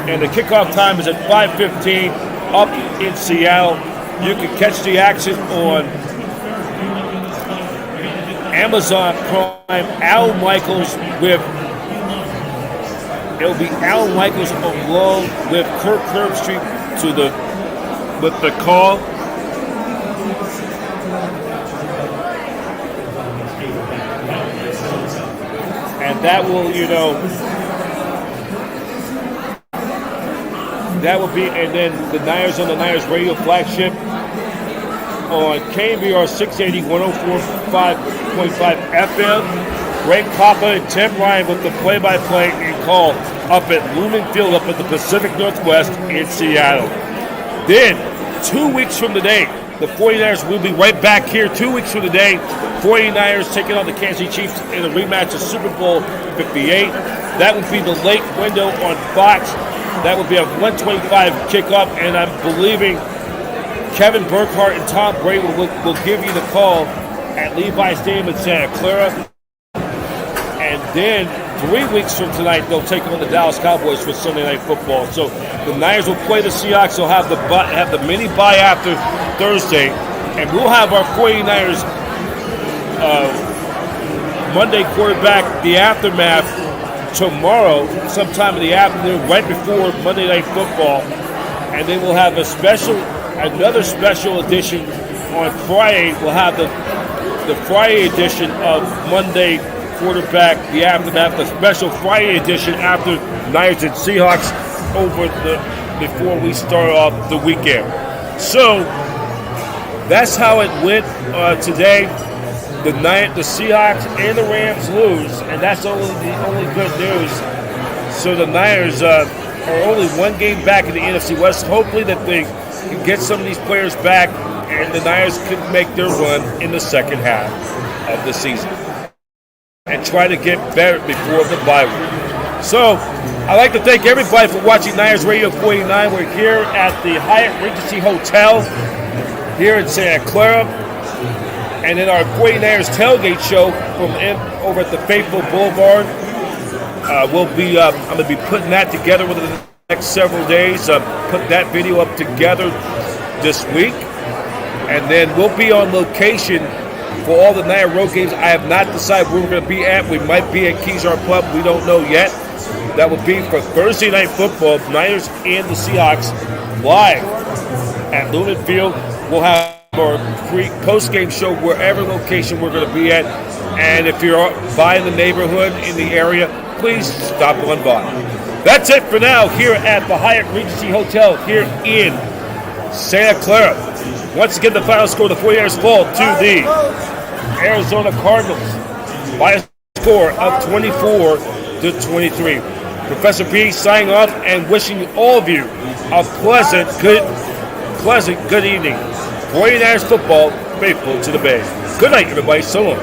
And the kickoff time is at 5:15 up in Seattle. You can catch the action on Amazon Prime. Al Michaels It'll be Al Michaels along with Kirk Herbstreit with the call. And that will, That will be, and then the Niners on the Niners radio flagship on KBR 680 104.5 FM. Greg Papa and Tim Ryan with the play-by-play and call up at Lumen Field up at the Pacific Northwest in Seattle. Then, 2 weeks from today, the 49ers will be right back here 2 weeks from today. 49ers taking on the Kansas City Chiefs in a rematch of Super Bowl 58. That would be the late window on Fox. That would be a 1:25 kickoff, and I'm believing Kevin Burkhardt and Tom Brady will give you the call at Levi Stadium in Santa Clara. And then 3 weeks from tonight, they'll take on the Dallas Cowboys for Sunday Night Football. So the Niners will play the Seahawks. They'll have the mini bye after Thursday, and we'll have our 49ers Monday quarterback, the aftermath, tomorrow, sometime in the afternoon, right before Monday Night Football, and then we'll have another special edition on Friday. We'll have the Friday edition of Monday quarterback, the aftermath, the special Friday edition after Niners and Seahawks before we start off the weekend. So that's how it went today. The Seahawks and the Rams lose, and that's the only good news. So the Niners are only one game back in the NFC West. Hopefully that they can get some of these players back, and the Niners can make their run in the second half of the season and try to get better before the bye week. So I'd like to thank everybody for watching Niners Radio 49. We're here at the Hyatt Regency Hotel here in Santa Clara. And then our 49ers tailgate show over at the Faithful Boulevard. I'm going to be putting that together within the next several days. Put that video up together this week. And then we'll be on location for all the Niner road games. I have not decided where we're going to be at. We might be at Kezar Pub. We don't know yet. That will be for Thursday Night Football, Niners and the Seahawks, live at Lumen Field. We'll have our post-game show wherever location we're going to be at. And if you're by the neighborhood in the area, please stop on by. That's it for now here at the Hyatt Regency Hotel here in Santa Clara. Once again, the final score, the 49ers fall to the Arizona Cardinals by a score of 24-23. Professor B signing off and wishing all of you a pleasant good evening. 49ers football, faithful to the Bay. Good night, everybody. So long.